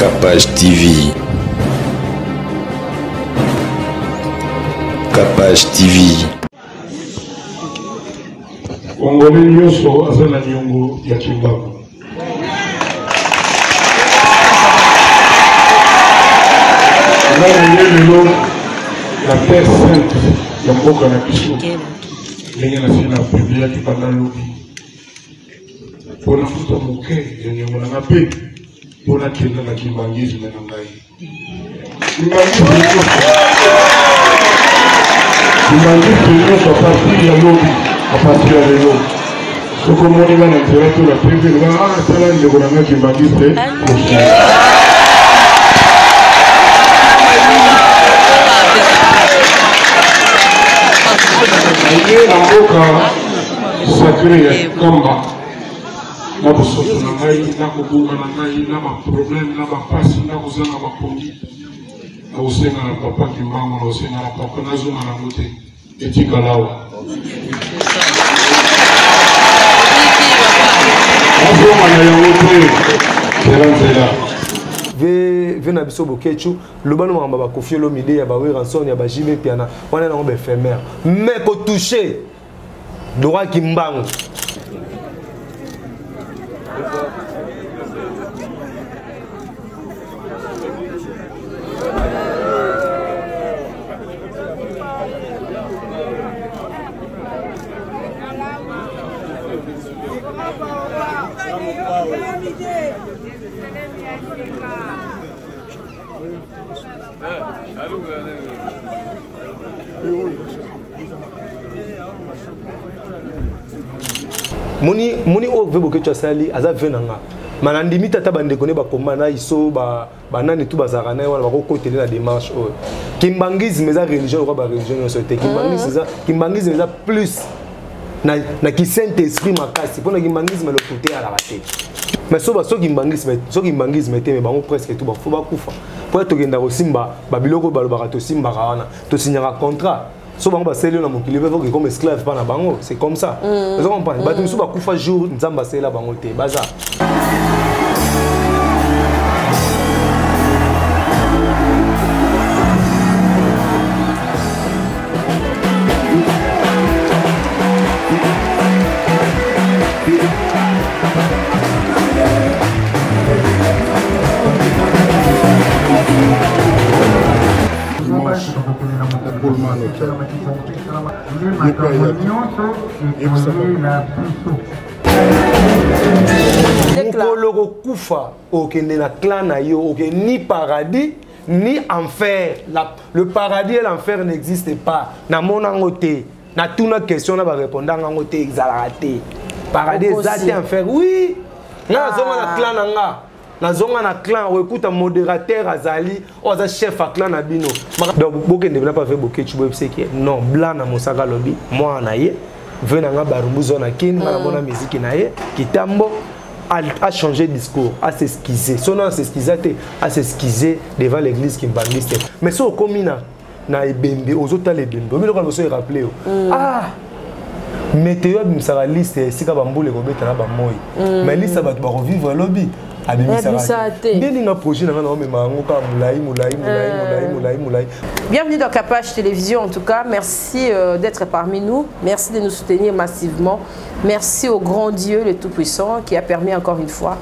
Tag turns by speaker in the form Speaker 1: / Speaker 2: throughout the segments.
Speaker 1: Capage TV. Capage TV.
Speaker 2: Congolais Yoso Azana Nyongo ya Kimbangu. La terre sainte ya mboka na biso ndenge nasina publiaki banda lobi mpona futa moke ya nyongo na nga mpe mpona kenda na kimbangisme na ngai kimbangisme nyonso apartir ya lobi apartir ya lelo soko omoni nga na nzela to la prive nga asala ndeko na nga kimbangisme aye na mboka sacré ya kamba na bosoto na ngai na kobunga na ngai na baproblème na bapasi na kozanga bapongi na kosenga na papa kimbango na kosenga na papa nazonga na mote etikalawa nazonga na yango te nzela
Speaker 3: ve na biso bokechu lobano mamba ba confie lo mide ya ba ranson ya ba jibe piana wana na ngombe éphémère mais ko toucher droit kimbango Moni o vebo ke tu asali aza venanga manandimi tata bandeko ne ba komana iso ba banani tu bazaka na wana ba ko côté la démarche o kimbangisme za religion ko ba religion so te kimbangisme za plus na ki saint esprit makasi pona kimbangisme le côté à la bate mais so kimbangisme te mais bango presque tout ba fo ba kufa po to genda ko simba ba biloko ba lo ba to simba wana to signera contrat. So bango baseli na mokili vevo ke comme esclave pa na bango c'est comme ça vous comprenez ba tumusu ba kufa jour nzamba sela bango te baza Mokolo kufa okende na clan na yo ok ni paradis ni enfer le paradis et l'enfer n'existe pas na monango te na tuna question na ba répondre ngo te exalate paradis exact enfer oui na zonga na clan nga na zonga na clan o écoute modérateur azali o za chef a clan na bino donc bokende na pas fait bokechu bobseki non blanc na mosaka lobi moi na ye venanga barumbuzo na kin na mona musique na ye kitambo a changé de discours, a s'esquiser. Son nom s'esquiser, a s'esquiser devant l'église qui me mais si on commune na ebembe, aux autres les bembe, mais le cas vous rappeler ah météo ça liste si ka bambule ko beta na ba moyi mais liste ba revivre lobby
Speaker 4: Bienvenue dans Capage Télévision en tout cas. Merci d'être parmi nous. Merci de nous soutenir massivement. Merci au grand Dieu, le Tout-Puissant, qui a permis encore une fois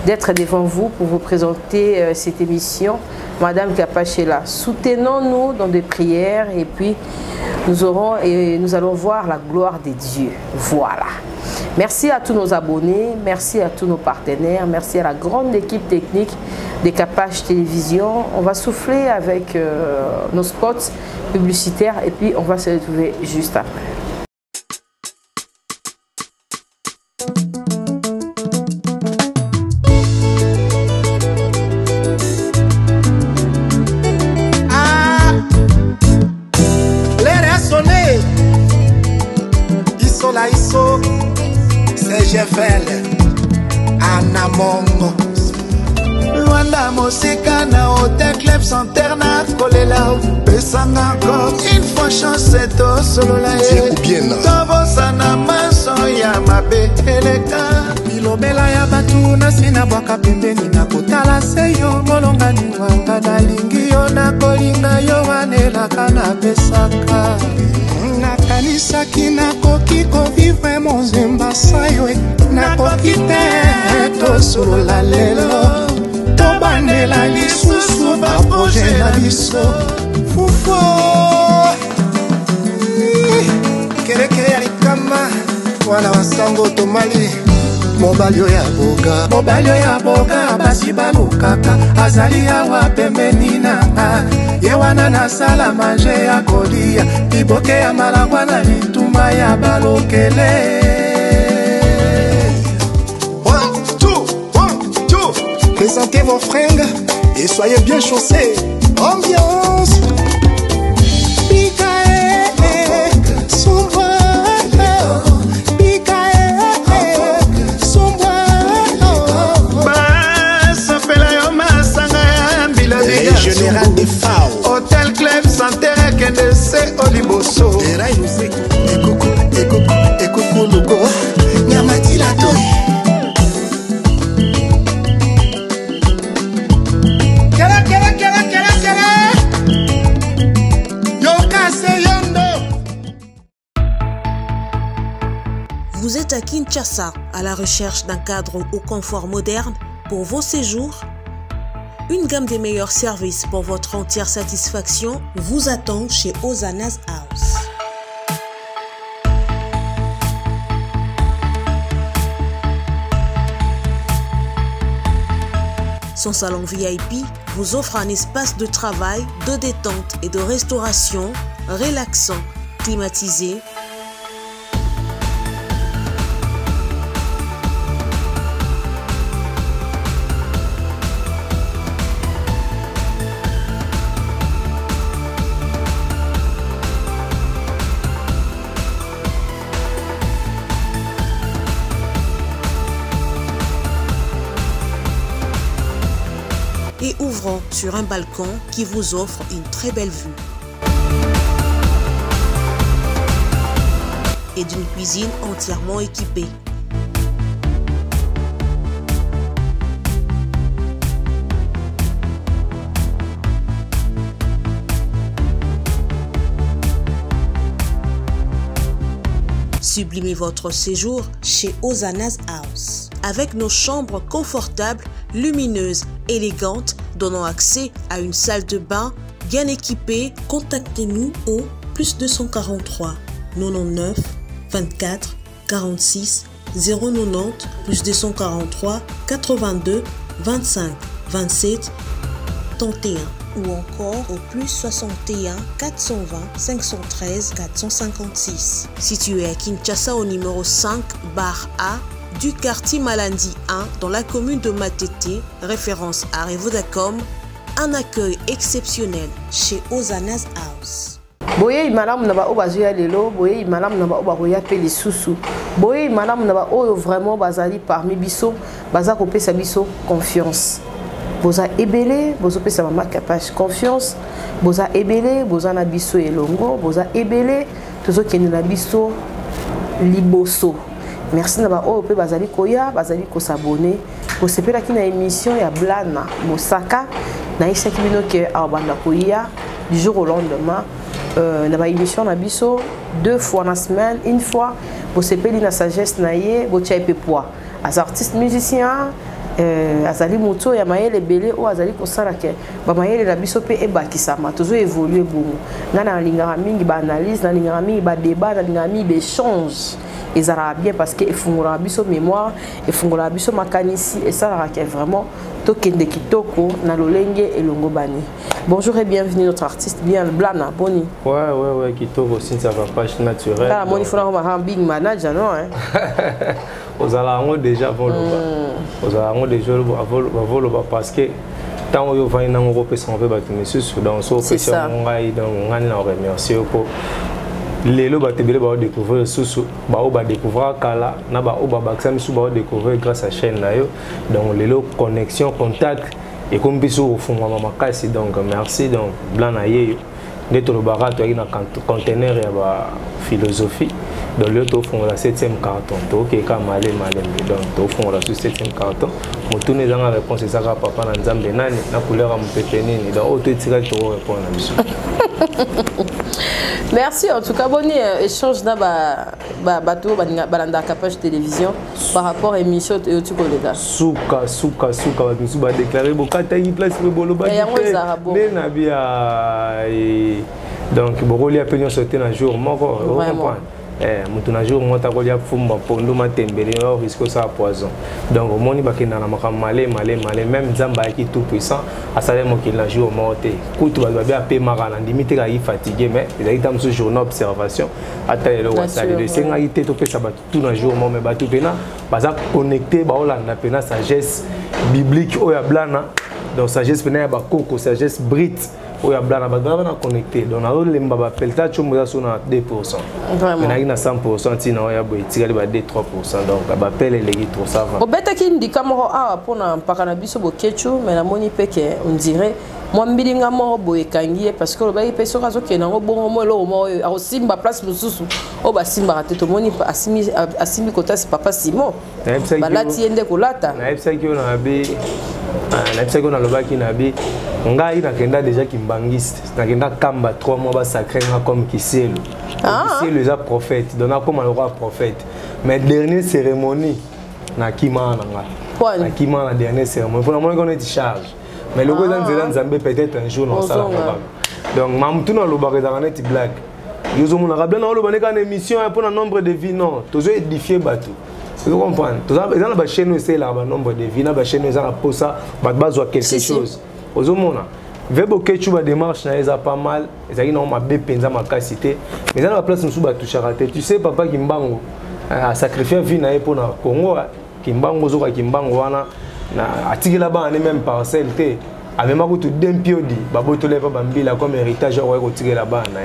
Speaker 4: d'être devant vous pour vous présenter cette émission. Madame Capage est là. Soutenons-nous dans des prières et puis nous allons voir la gloire de Dieu. Voilà. Merci à tous nos abonnés, merci à tous nos partenaires, merci à la grande équipe technique de Capage Télévision. On va souffler avec nos spots publicitaires et puis on va se retrouver juste après.
Speaker 5: Anamongo Luanda Mosika na Hotel Club Santerna Kolela Pesanga encore une fois chance to solo la Tobo sana maso ya mabe eleka Bilobela ya batu na sina bwaka pembeni na kotala seyo molongo nga nalingi yo nakolinga yo wanelaka napesaka nakanisaki nakoki kovivre monzemba sayo nakoki te tosolola lelo tobandela lisusu baproje na biso fufo kerekere ya likama wana wasango tomali mobali oyo ya boga basi balukaka azali awa pembeni nanga ye wana nasala manje ya kolia liboke ya malangwa na lituma ya balokele 1, 2 présentez vos fringues et soyez bien chaussés ambiance général des FAO Hôtel Club Santerre Kendese Oliboso Ekoko logo Nyamati la toi Kera Yokase Yondo.
Speaker 6: Vous êtes à Kinshasa à la recherche d'un cadre au confort moderne pour vos séjours. Une gamme des meilleurs services pour votre entière satisfaction vous attend chez Hosanna's House. Son salon VIP vous offre un espace de travail, de détente et de restauration relaxant, climatisé. Et ouvrant sur un balcon qui vous offre une très belle vue. Et d'une cuisine entièrement équipée. Sublimez votre séjour chez Hosanna's House. Avec nos chambres confortables, lumineuses, élégantes, donnant accès à une salle de bain bien équipée, contactez-nous au +243 99 24 46 090 +243 82 25 27 31 ou encore au +61 420 513 456. Situé à Kinshasa au numéro 5 bar A du quartier Malandi 1 dans la commune de Matete, référence à Revodacom, un accueil exceptionnel chez Hosanna's House.
Speaker 4: Boye madame naba obazuya lelo, boye madame naba obaroya pe les sousou. Boye madame naba oyo vraiment bazali parmi biso, baza ko pesa biso confiance. Boza ebele, bozo pesa mama capage confiance, boza ebele, boza na biso elongo, boza ebele, tozo kende na biso liboso. Merci naba oyo pe bazali koya, bazali ko s'abonner. Ko sepela ki na émission ya Blana Mosaka na isaki bino ke abanda koya du jour au lendemain. Na ba émission na biso 2 fois na semaine, une fois bo sepeli na sagesse na ye, bo tia pe poids. As artistes musiciens azali moto ya mayele belé o azali kosala ke ba mayele na biso pe ebakisama tozo évoluer bongo ngana lingara mingi ba analyse na lingara mingi ba débat na lingara mingi ba échange ezara bien parce que efungura biso mémoire efungura biso makanisi et ça la vraiment tokende kitoko na lolenge elongo bani. Bonjour et bienvenue notre artiste bien Blana Boni.
Speaker 3: Ouais kitoko aussi ça va pas naturel.
Speaker 4: Là moni fona ma big manager non hein.
Speaker 3: Aux alarmes déjà voloba. Aux alarmes déjà voloba parce que tant que vous avez un peu de monsieur dans son pression on a remercier pour les lots batebele ba découvrir sous ba o ba découvrir kala na ba o ba baksa sous ba découvrir grâce à chaîne là yo donc les lots connexion contact et comme biso au fond mama kasi donc merci donc Blana yeyo d'être le barato avec un conteneur et ba philosophie Donc le to fond la 7e carton to ke ka malé donc to fond la 7e carton motune zanga réponse ça ka papa na nzambe nani na couleur ya mpete nini donc auto tira to répondre na biso.
Speaker 4: Merci en tout cas boni échange na bato balanda Capage télévision par rapport à émission et tu kolega
Speaker 3: suka biso ba déclarer bokata yi place bolo ba na bia donc bokoli a penyo sauter na jour moko comprendre mutu na jour mota ko lia fumba pondo matembele au risque ça poison donc au moni bakenda na makam malé même Zamba qui tout puissant a salé mo ki na jour morté kutu ba bia pe marana limite ka yi fatigué mais il a été dans ce jour observation ata le wasali de senga ité to pe ça ba tout na jour mo me ba tout pena baza connecté ba olanda pena sagesse biblique o ya blana donc sagesse pena ba koko sagesse brite o ya blana ba na connecté donc na le mbaba pelta chumba so na 2%. Vraiment. Mais na 100% tina o ya bo itikali ba 2-3% donc ba pele legi trop ça va.
Speaker 4: Obeta ki ndika mo a pona mpaka na biso bo kechu mais na moni peke on dirait moi mbilinga mo bo ekangie parce que le ba peso kazo ke na ngo bongo mo lo mo a simba place mususu o ba simba rateto moni asimi kota si papa Simon. Ba lati ende kolata.
Speaker 3: Na epsa ki ona be na epsa ki ona lobaki na be ngai nakenda déjà kimbangiste nakenda kamba 3 mois ba sacré comme Kiselo. Kiselo est un prophète donc comme le roi prophète mais dernière cérémonie na kima nanga na kima na dernière cérémonie pour le moment on est charge mais le gars dans Zambie peut-être un jour on ça donc mamtu na lo ba za net blague yozo mona rabla na lo ba neka na émission pour un nombre de vies non toujours édifier bateau. Vous comprenez tout ça dans la chaîne c'est là ba nombre de vies na ba chaîne ça pour ça ba besoin quelque chose aux hommes Vebo kechu ba démarche na eza pas mal ezaki na ma be penza makasité mais dans la place nous ba toucher raté tu sais papa Kimbango a sacrifié vie na pour na Congo Kimbango zo ka Kimbango wana na atikela ba ne même parcelle té amema ko tout dempiodi ba botole pa bambila comme héritage wa ko tikela ba na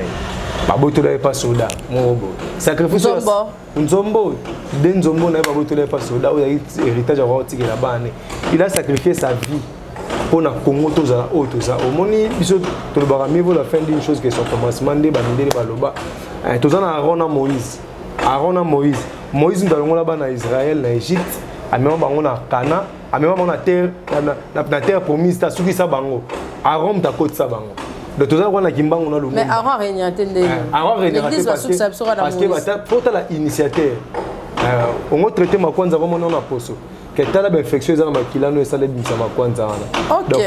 Speaker 3: ba botole pa soda mobo sacrifice nzombo denzombo na ba botole pa soda o héritage wa ko tikela ba ne il a sacrifié sa vie pour na Congo toza otoza omoni biso to ba mieux la fin d'une chose que son commencement de bandeli baloba toza na Moïse ndalongo la ba na Israël na Égypte amema bango na Cana amema bango na terre promise ta suki sa bango Aaron ta côte sa bango de toza ko na kimbango na lumu
Speaker 4: mais Aaron rien tende
Speaker 3: Aaron rien parce que faut la initiateur on va traiter ma kwanza vraiment na poso que tala infectieux za na kilano esale bimisa ma kwanza wana donc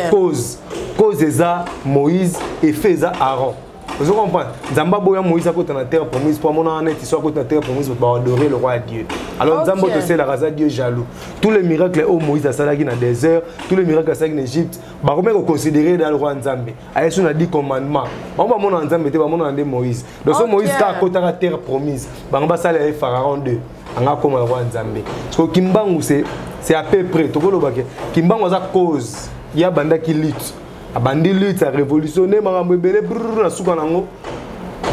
Speaker 3: cause eza Moïse et fait eza Aaron. Vous comprenez? Zamba boya Moïse a côté na terre promise pour mon année qui soit côté na terre promise pour adorer le roi Dieu. Alors Zamba de c'est la race Dieu jaloux. Tous les miracles où Moïse a salagi dans désert, tous les miracles à en Égypte, bah comment on considérer dans le roi Nzambe. Aïe on a 10 commandements. On va mon Nzambe était mon ande Moïse. Donc ce Moïse a côté na terre promise. Bah on va saler Pharaon 2. On a comme le roi Nzambe. Parce que Kimbangu c'est à peu près tout le baké. Kimbangu a cause. Il y a banda qui lutte. Abandi lutte a révolutionné marambo belé na suka nango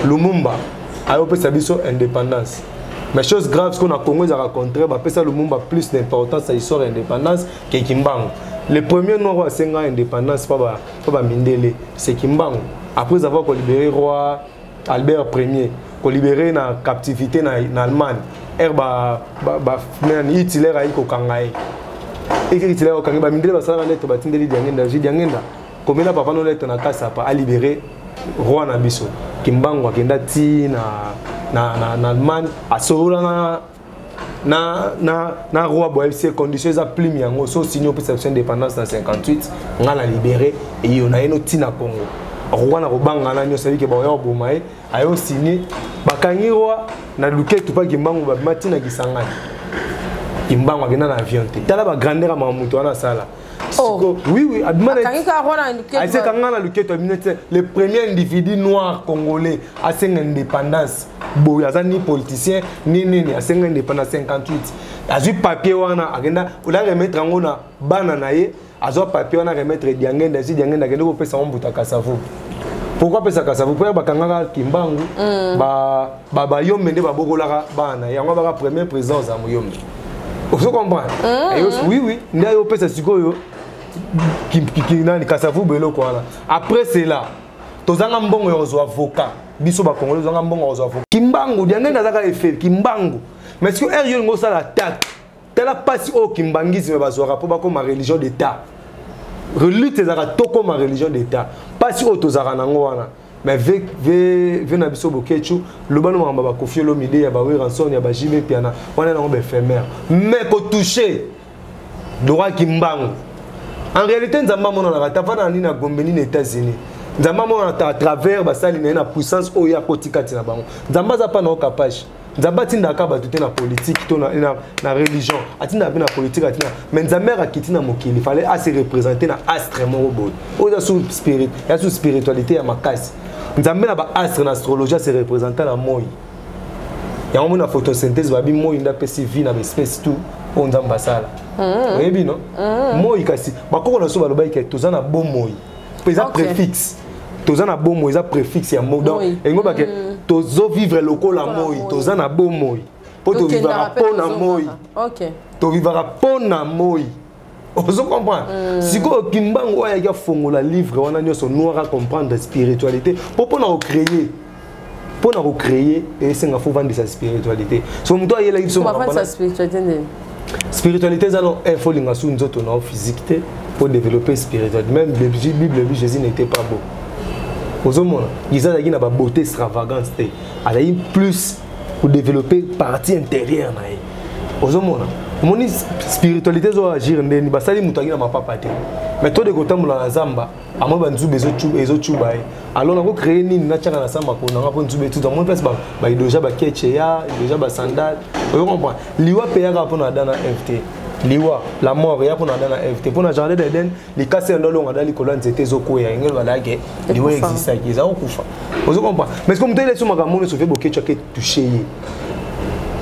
Speaker 3: Lumumba ayo pesa biso indépendance mais chose grave ce qu'on a Congo a rencontré ba pesa Lumumba plus d'importance à l'histoire indépendance que Kimbangu le premier noir à senga indépendance pas Mindele c'est Kimbangu après avoir libéré roi Albert Ier libéré na captivité na Allemagne ba Hitler a iko kangai et Hitler o kangai ba Mindele ba sala lettre ba tindeli diangenda comme là papa nous lettre na kasa pa a libéré roi na biso Kimbangu akenda ti na Allemagne a sorola na roi bo FC conditions a plus miango so signé pour cette indépendance en 58 on a libéré et on a eno ti na Congo roi na robanga na nyosa ke ba yo bomae ayo signé bakangi roi na luketu pa Kimbangu ba matina kisangani Kimbangu akenda na avion te tala ba grandeur ma muto na sala. Oh. Oui, le premier individu noir congolais à son indépendance. Bon, il y a ni politicien, ni à son indépendance 58. Il y a papier, on a remettre en ona bananaye, il y a papier, on a remettre diangenda, si diangenda, il y a ça on buta kasavu. Pourquoi pesa kasavu? Pour que Kanganga Kimbangu, ba yombe ba bogola bana, ya ngaba premier président za muyombe. Vous comprenez? Oui, il y a pesa sikoyo. Qui nani kasavu belo quoi là après c'est là tozanga mbongo yozo avocat biso ba congolais zanga mbongo ozo kimbangu diange nazaka effet kimbangu mais si er yo ngo sala attaque tela pasi o kimbangisme bazwaka po bako ma religion d'état relute zaka toko ma religion d'état pasi o tozaka nango wana mais ve na biso bokechu lobano mamba ba kofie lo mide ya ba ranson ya ba jibe piana wana nango ba éphémère mais ko toucher droit kimbangu en réalité nzamba mona na tafana ni na gombeni na États-Unis nzamba mona à travers basali na puissance oya kotikati na bango nzamba za pa na okapage nzamba tinda ka batute na politique to na religion atinda na politique atina mais nzamba akiti na mokili fallait à se représenter na astre moko boy oya sous spirit ya sous spiritualité ya makasi nzamba na ba astre na astrologie se représenter na moi ya mona photosynthèse ba bi moi nda pesi vie na espèce tout on nzamba sala oyebi no moi kasi bakoko na so baloba ke tozana bon moi pesa préfixe tozana bon moi eza préfixe ya mot donc engo ba ke tozo vivre lokola moi tozana bon moi po to vivra pona moi
Speaker 4: OK
Speaker 3: to vivra pona moi ozo comprendre siko kimbango ya ya fongola livre wana nyoso noir à comprendre spiritualité po pona recréer pour nous recréer et c'est un faut vendre sa spiritualité so muto ayela iso
Speaker 4: ma sa spiritualité
Speaker 3: spiritualité ça non info linga sous nous autres non physique pour développer spiritualité même Bible Jésus n'était pas beau aux hommes ils ont une beauté extravagance elle a plus pour développer partie intérieure na aux hommes mon spiritualité zo agir ndeni basali muto agina mapapa te mais toi de kotamula na zamba amo banzube ezochuba alors on va créer nini na tchanga na samba ko na ngapo nzube tout dans mon place ba idoja ba keche ya idoja ba sandal vous comprenez liwa peya ka pona dana FT liwa la mort ya pona dana FT pona jardin d'Eden les casser ndolo ngada likolo nzete zokoya ngelo balage liwa existe ki za okufa vous comprenez mais comme tele so makamoni so fait bokecha ke toucher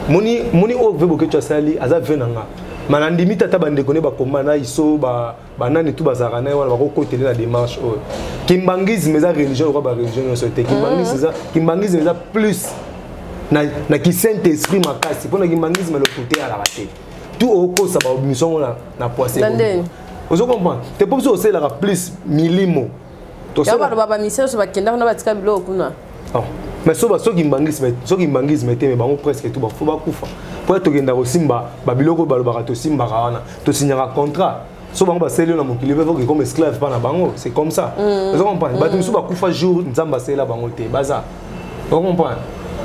Speaker 3: moni o ve bokecha sali aza venanga manandimi tata bandekone bakomana iso banani tu bazaka na wana bakokotele la démarche oyo kimbangisme eza religion ko ba religion so te kimbangisme eza plus na ki saint esprit makasi pona kimbangisme le côté à la raté tout au ko sa ba mission na poisser vous comprenez te pour ça c'est la plus milimo
Speaker 4: to ça ba mission so ba kenda na batika bilo kuna
Speaker 3: mais so kimbangisme te mais bango presque tout ba faut ba kufa pour être genda simba babiloko balobaka to simba wana to signera contrat so bango ba selo na mokili vevo comme esclave pa na bango c'est comme ça vous comprenez ba tumusu ba kufa jour nzamba sela bango te baza vous comprenez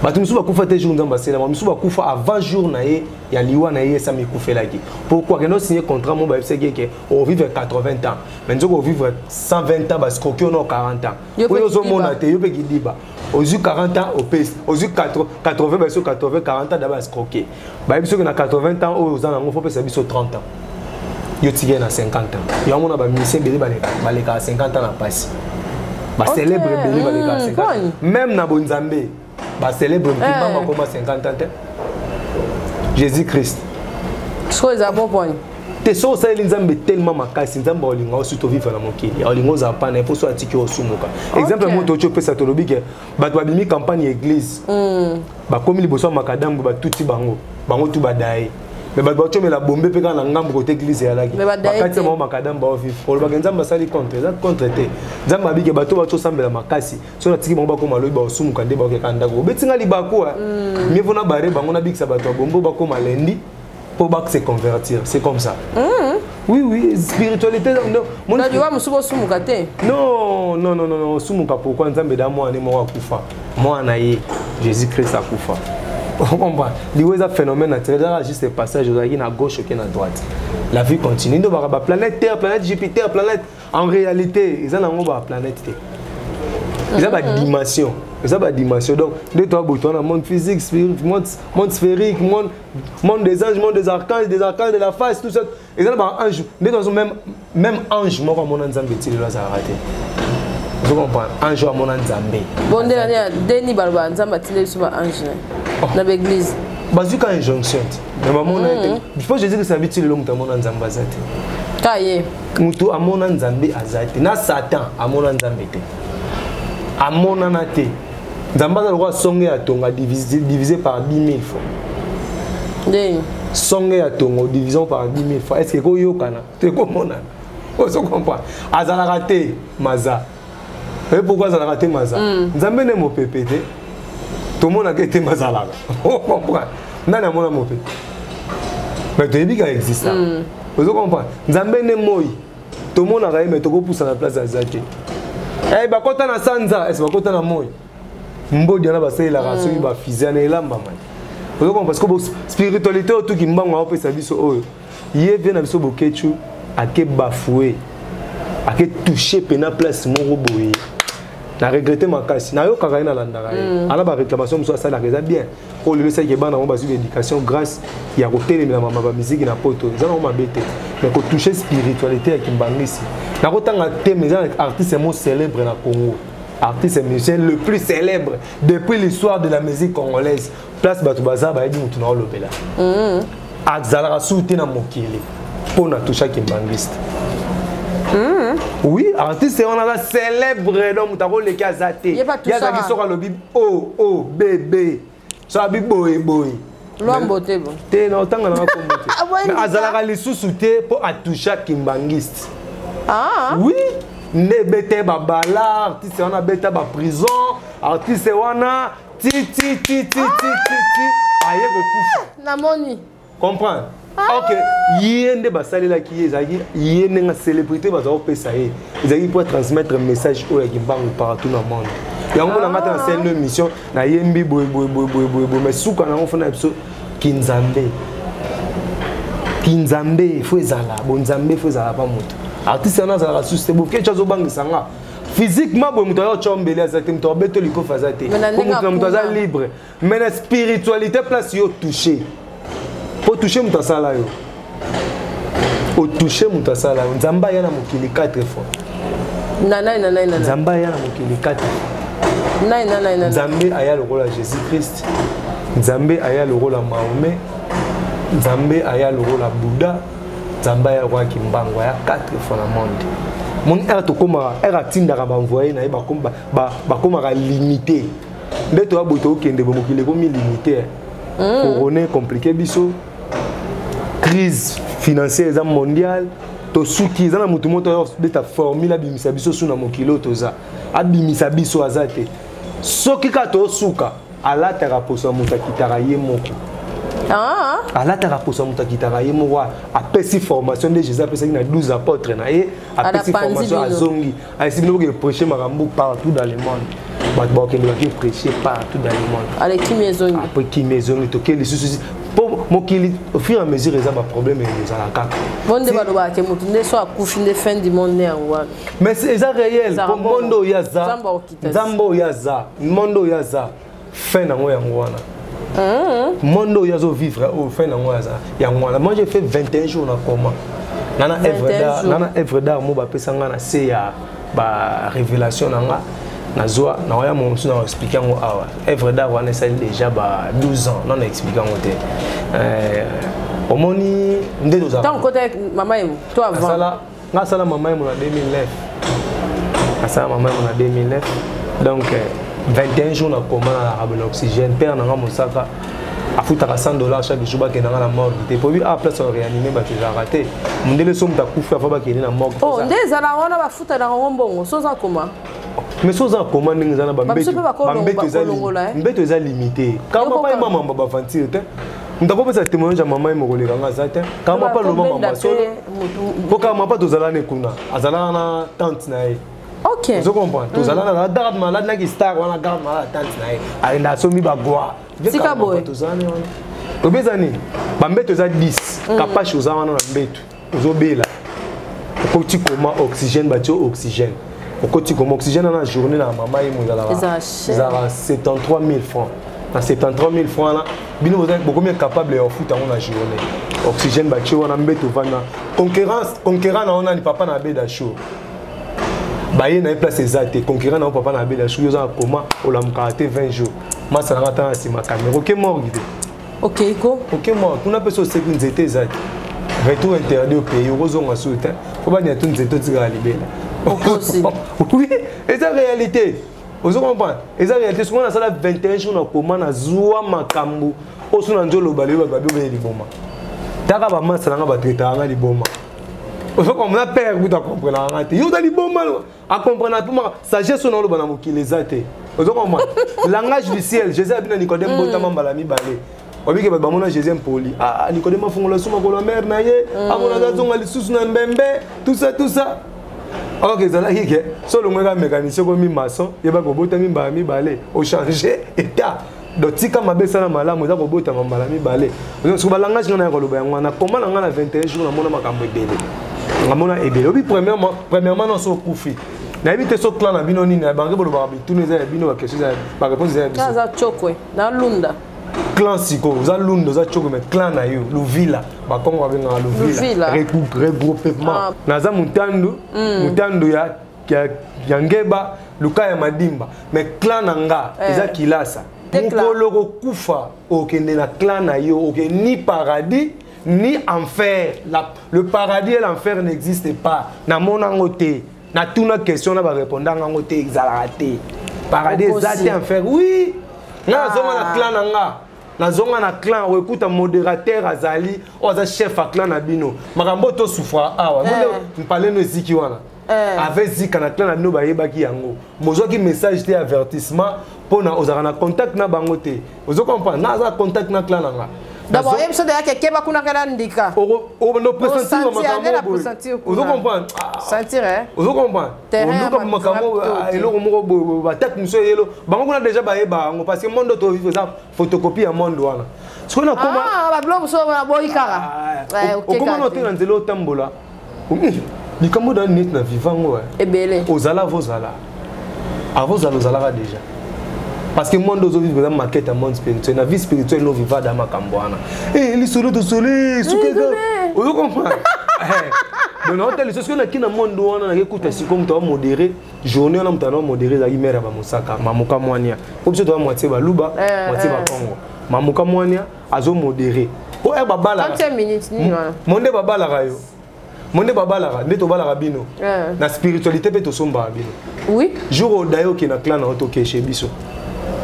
Speaker 3: ba tumusu ba kufa te jour nzamba sela ba tumusu ba kufa avant jour na ye ya liwa na ye ça me kufelaki pourquoi que no signer contrat mo ba sege ke on vivre 80 ans mais nzoko vivre 120 ans parce que on 40 ans pour yo mona te yo pe gidiba aux 40 ans au PS aux 80 sur 80 40 ans d'abord escroquer ba biso que na 80 ans aux ans faut pesa biso 30 ans yo tigé na 50 ans yo mona ba mission bele baleka 50 ans na passe ba célèbre bele baleka 50 ans même na bonzambe ba célèbre kimba comme 50 ans Jésus Christ
Speaker 4: chose à bon point
Speaker 3: te so ça nzambe tellement makasi nzambe olinga osuto vivre na mokili olinga za pa na pour so atiki osumuka exemple moto cho pesa to lobike bato babimi campagne église ba komi liboso makadambo ba tuti bango tu badai mais bato cho mela bombe pe kana ngambo côté église ya laki bakati mo makadambo ba vivre pour ba nzambe sali contre ça contre te nzambe abike bato ba cho sambela makasi so na tiki bango ba koma lobi ba osumuka nde ba ke kanda go betinga libakwa mieux na bare bango na bikisa bato bombo ba koma lendi pour se convertir, c'est comme ça. Oui, spiritualité. Non, non, sumuka pourquoi nzambe da moi moi kufa. Moi naye Jésus-Christ a kufa. On comprend. Les phénomènes naturels juste passage à gauche ou à droite. La vie continue. Nous avons planète Terre, planète Jupiter, planète en réalité, ils ont une planète Terre. Ils ont une dimension. Ça va dimension donc de toi bouton monde physique monde sphérique monde des anges monde des archanges de la face tout ça ils ont un ange mais dans même ange moi comme mon nzambe ti là ça raté vous comprenez ange mon nzambe
Speaker 4: bon dernier deni balba nzamba ti le suba ange na l'église
Speaker 3: bazuka injonction mais maman il faut Jésus que ça habite le mon nzamba zate
Speaker 4: kaye
Speaker 3: mutu amona nzambe azate na Satan amona nzambe te amona na te Zamba le roi songe à tonga divisé par 10 000 fois. Songe à tonga division par 10 000 fois. Est-ce que vous avez kana? Tu comprends? Vous comprenez? Azala raté maza. Et pourquoi ça a raté Maza? Nzambe ne mopepe te. Tout le monde a été Mazala. On comprend. Nana mona mopepe. Mais tu dis qu'il existe. Vous comprenez? Nzambe ne moi. Tout le monde a raté mais tu peux pousser à la place d'Azaki. Eh bah quand on a Sanza, est-ce que quand on a moi? Mbo diana ba c'est la race qui va physique et lamba man. Vous comprenez? Parce que spiritualité tout qui mba on peut sa biso oh. Yé vient na biso bokechu a ke bafoué. A ke toucher pena place mon roboé. Na regretter ma casse. Na yo kaka na landara. Ala ba réclamation so ça la reza bien. Ko le sai ke bana on ba sur l'éducation grâce ya ko télé na mama ba musique na poto. Ça na on ma bête. Mais ko toucher spiritualité ya kimbangisi. Na ko tanga thème les artistes mo célèbre na Congo. Artiste musicien le plus célèbre depuis l'histoire de la musique congolaise. Place Batoubaza ba di mutu na olobela. Azala souté na mokili. Pour na toucher kimbangiste. Oui, artiste on a la célèbre donc ta rôle qui a zaté. Il y a qui sort le bib oh bébé. Ça bib boy.
Speaker 4: L'amboté bon.
Speaker 3: Té non tanga na komboté. Mais azala li sous-souté pour toucher kimbangiste.
Speaker 4: Ah.
Speaker 3: Oui. Ne bete babala, artiste on a bete ba prison, artiste on a ti aye go kufa.
Speaker 4: Na moni.
Speaker 3: Comprends? OK, yende ba salela ki ezaki yende nga célébrité ba za opesa ye. Ezaki pour transmettre un message au yakimbangu partout dans le monde. Yango na ngata na scène mission na yembi boy mais suka na ngofona biso Kinzambe. Kinzambe faut ezala, bonzambe faut ezala pas moto. Artiste on a la ressource c'est beaucoup chose bangisanga physiquement bon muto yo chombeli azate muto beto liko fazate comme muto za libre mais la spiritualité place yo toucher pour toucher muto sala yo au toucher muto sala nzamba yana mokili 4 fois
Speaker 4: nana
Speaker 3: nzamba yana mokili 4
Speaker 4: nana
Speaker 3: nzambe aya le rôle à Jésus Christ nzambe aya le rôle à Mahomet nzambe aya le rôle à Bouddha Zamba ya roi Kimbango ya 4 fois dans le monde. Mon air to koma air atinda ka ba envoyer na ba koma ka limité. Nde to aboto kende bo mokile ko mi limité. Corona compliqué biso. Crise financière mondiale. To suki za na mutu moto de ta formule abimisa biso suna mokilo toza. Abimisa biso azate. Soki ka to suka ala ta ka poso muta kitara ye moko.
Speaker 4: Ah.
Speaker 3: Ala ta raposa muta kitara ye mo wa apesi formation de Jésus apesi na 12 apôtres na ye apesi formation azongi asi bino ke prêcher makambo partout dans le monde ba ke bino ke prêcher partout dans le monde
Speaker 4: avec qui maison
Speaker 3: après qui maison to ke les soucis pour mokili au fur et à mesure les problème les ala kaka
Speaker 4: bonde ba do ba ke mutu ne so akufi de fin du monde ne angwa
Speaker 3: mais c'est réel pour mondo yaza zambo yaza mondo yaza fin na ngoya ngwana Mondo yazo vivre au fin de mois moi j'ai fait 21 jours na coma. Nana œuvre d'art mo ba pesanga na se ya ba révélation nanga na zoa na oya mo na expliquer ngo awa. Œuvre d'art wana ça déjà ba 12 ans non expliquer ngo te. Omoni ndeto za.
Speaker 4: Tant côté maman et toi avant.
Speaker 3: Nga sala maman et na 2009. Asa maman na 2009. Donc 21 jours na coma na l'oxygène père na mosaka afutaka $100 chaque jour ba kenanga na mort te pour a place réanimer ba te raté mundele somme ta kufa fa ba kene na mort
Speaker 4: oh ndeza na wana ba futa na ngombongo soza koma
Speaker 3: mais soza koma ndinga za na ba mbeto eza limité kama pa mama ba vantir te ndako pesa témoignage ya mama mo koleka nga za te kama pa lo mama solo ko kama pa tozala ne kuna azala na tante na ye.
Speaker 4: Ok.
Speaker 3: Vous comprenez? Tous allons dans la garde malade, là qui star, on a garde malade, tant naï. Allez dans somi bagua.
Speaker 4: C'est quoi
Speaker 3: tous allons. Au bezani, bambet tous à 10. Capable chose à on a betu. Aux obéla. Au côté comment oxygène, batio oxygène. Au côté comment oxygène dans la journée là, maman il m'a là. Ils ont 73 000 francs. Dans 73 000 francs là, bino vous êtes beaucoup mieux capable de foot en la journée. Oxygène batio on a betu vana. Conquérant on a ni papa na beda chaud. Baye na place exacte conquérant na papa na bela chou yoza comment o la mukate 20 jours masa na tanga si ma caméra OK mort guide
Speaker 4: OK iko
Speaker 3: OK mort kuna peso sekunde zete exacte retour interdit au pays rozonga souta ko ba nya tun zeto tsika libela oui et ça réalité vous comprenez et ça réalité ce qu'on a ça 21 jours na comment na zuwa makambu osuna nzolo bale ba babi ba liboma taka ba masa na ba traiter nga liboma Comme on père, vous comprendre. Yo dali bon mal à comprendre pour sagesse on le bana mokilezate. Vous comprenez? Langage du ciel, Jésus a bien Nicodème botama balami balé. Obi ke ba mona Jésus poli. Ah Nicodème fongola suma ko la mère na ye, amona zazonga lisusu na mbembe, tout ça. Alors que zala hike, solo mwega mécanicien ko mi maçon, yeba ko botami balami balé, au changer état. Donc tika mabesa na malamu za ko botama balami balé. Parce que langage na ko loba ngwana, comment na ngana 21 jours na mona makambo ebele. Ngamona ebele. Obi premièrement non so kufi. Na ebite so clan na bino nini na bange bolo ba bitune za bino ba question ba réponse za biso.
Speaker 4: Za chokwe na lunda.
Speaker 3: Clan siko za lunda za chokwe mais clan na yo Luvila ba kongo ba nga Luvila. Regroupement. Na za mutandu ya ngeba luka ya madimba mais clan nga eza kilasa. Mukolo ko kufa okende na clan na yo oke ni paradis ni enfer. Le paradis et l'enfer n'existent pas. Na mon angoté. Na toute une question, na ba répondre angoté exalté. Paradis exalté enfer. Oui. Na zonga na clan nanga. Na zonga na clan o écoute modérateur azali, o za chef a clan na bino. Makambo to souffra awa. Nous parler no ziki wana. Avec zika na clan na bino ba yeba ki yango. Mozo ki message te avertissement pour na ozara na contact na bangoté. Ozo comprendre na za contact na clan nanga.
Speaker 4: D'abord, il y a quelqu'un qui a indiqué.
Speaker 3: On ne peut sentir vous comprenez?
Speaker 4: Sentir, hein?
Speaker 3: Vous comprenez? On a déjà parce que le monde doit vivre ça, photocopie à monde. Ce qu'on a comment?
Speaker 4: Ah, blog sur la boïkara.
Speaker 3: Comment on a dit l'autre tambola? Les camots d'un net vivant, et belé. Aux ala, vos ala. À vos ala déjà. Parce que le monde doit vivre dans ma quête à monde spirituel. La vie spirituelle, nous vivons dans ma camboana. Et les soleils de soleil, vous comprenez? Donc, on a les choses qui dans le monde où on a écouté, c'est comme tu as modéré. Journée, on a modéré la imère à Mamosaka, Mamoka Moania. Comme tu dois moitié Baluba, moitié Bakongo. Mamoka Moania, azo modéré. Oh, eh, babala. 30 minutes, ni monde babala rayo. Monde babala, neto babala bino. La spiritualité peut te somba bino. Oui. Jour au dayo qui na clan na otoke chez biso.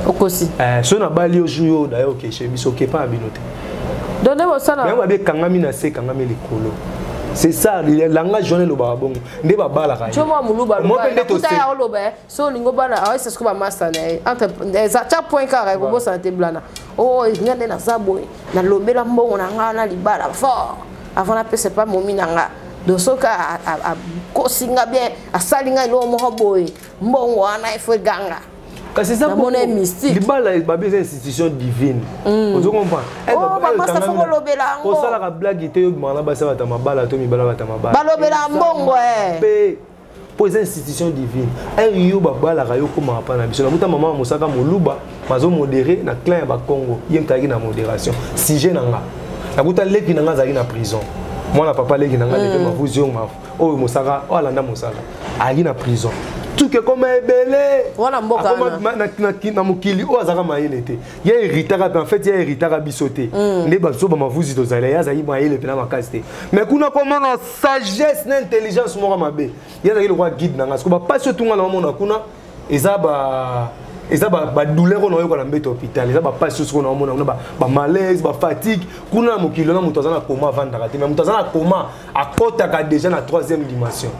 Speaker 3: Okosi. So na bali ojuyo dayo ke chez biso ke pa binote. Donnez-moi ça là. Même avec kangami na se kangami likolo. C'est ça le langage journée lo ba bongo. Nde ba bala ka. Choma muluba. Mo pe ndeto se. Ya lo ba. So lingo bana ah c'est ce que ba master na. Entre za cha point carré ko santé blana. Oh ngane na zabo. Na lobela mbongo na ngana libala fort. Avant la paix c'est pas momi nanga. Donc soka a kosinga bien a salinga lo mo boy. Mbongo ana ifo ganga. C'est ça pour les mystiques. Les balles, c'est une institution divine. Vous comprenez? Oh, maman, ça faut l'obéla. Pour ça, la blague était au moment là, ça va t'avoir balle, tu m'as balle, l'obéla bon ouais. Pour une institution divine. Un yo baba la rayo comme un pan. Sur la muta maman Mosaka Moluba, mazo modéré na clan ba Congo. Yem tagi na modération. Si je nanga. La muta leki nanga zagi na prison. Moi la papa leki nanga leki ma fusion ma. Oh Mosaka, oh Alanda Mosaka. Agi na prison. Tout que comme belé voilà mboka na mokili o azaka mayele te ya héritage en fait ya héritage bisoté ne ba so ba mavuzi to zala ya zayi mayele pe na makasi te mais kuna comment na sagesse na intelligence moko mabe ya zayi le roi guide na ngasko ba pas surtout ngala mona kuna eza ba douleur on oyoko na mbeto hôpital eza ba pas surtout na mona ba malaise ba fatigue kuna na mokili na muto azana coma vandaka te mais muto azana coma akotaka déjà na 3e dimension.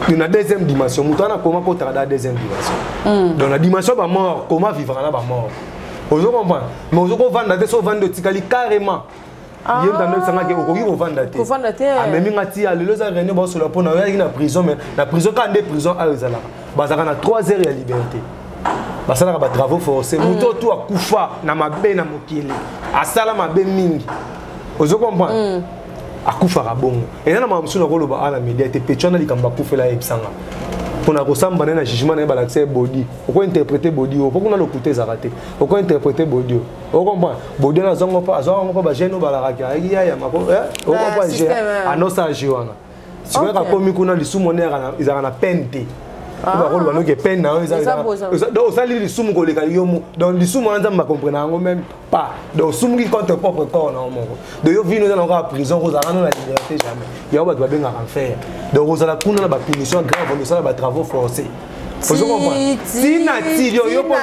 Speaker 3: Dans la 2e dimension, nous avons comment pour la 2e dimension. Dans la dimension de mort, comment vivre la mort. Vous comprenez? Mais vous comprenez que vous vendez carrément. Il y a des gens qui ont vendu. Même si vous avez la prison, mais la prison, quand vous êtes en prison, vous avez 3 heures de liberté. Vous avez des travaux forcés. Vous avez tout à Koufa, na mabe na mokili. Asala mabe mingi. Vous comprenez? Akufara bongo et na mamsu na koloba ala media te petchana likamba kufela ebsanga pona kosamba na jugement na balaxé body oko interpréter body o pokuna lokuté zarate oko interpréter body o comprend body na zongo pa ba geno balaraka ya mako o comprend je anosa jiwana sikoya ka komi kuna lisumo ne izaka na pente ba ko ba no ke pen na donc ça li lisumo ko le kaliomo donc lisumo na nzamba comprendre ngo même pas donc sumu qui contre propre corps na moko de yo vino dans la prison ko zaka na liberté jamais ya ba benga enfer donc ko zala kuna na ba punition grave ko zala ba travaux forcés Si Nati, yo pour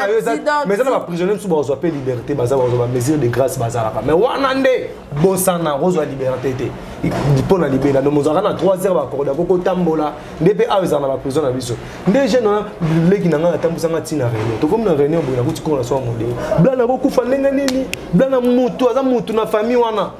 Speaker 3: mais ça va prisonnier sous besoin de liberté, baza besoin de mesure de grâce baza mais wanande bosana rozo liberté té. Il pour la liberté donc mozara na 3 heures ba koda ko tambola ndebe aweza na ba prison na biso. Ndege na leki na ngana tambusanga tina réunion. To comme na réunion bo na kuti ko na so modelo. Blana ko kufa lenga nini? Blana mutu aza mutu na famille wana.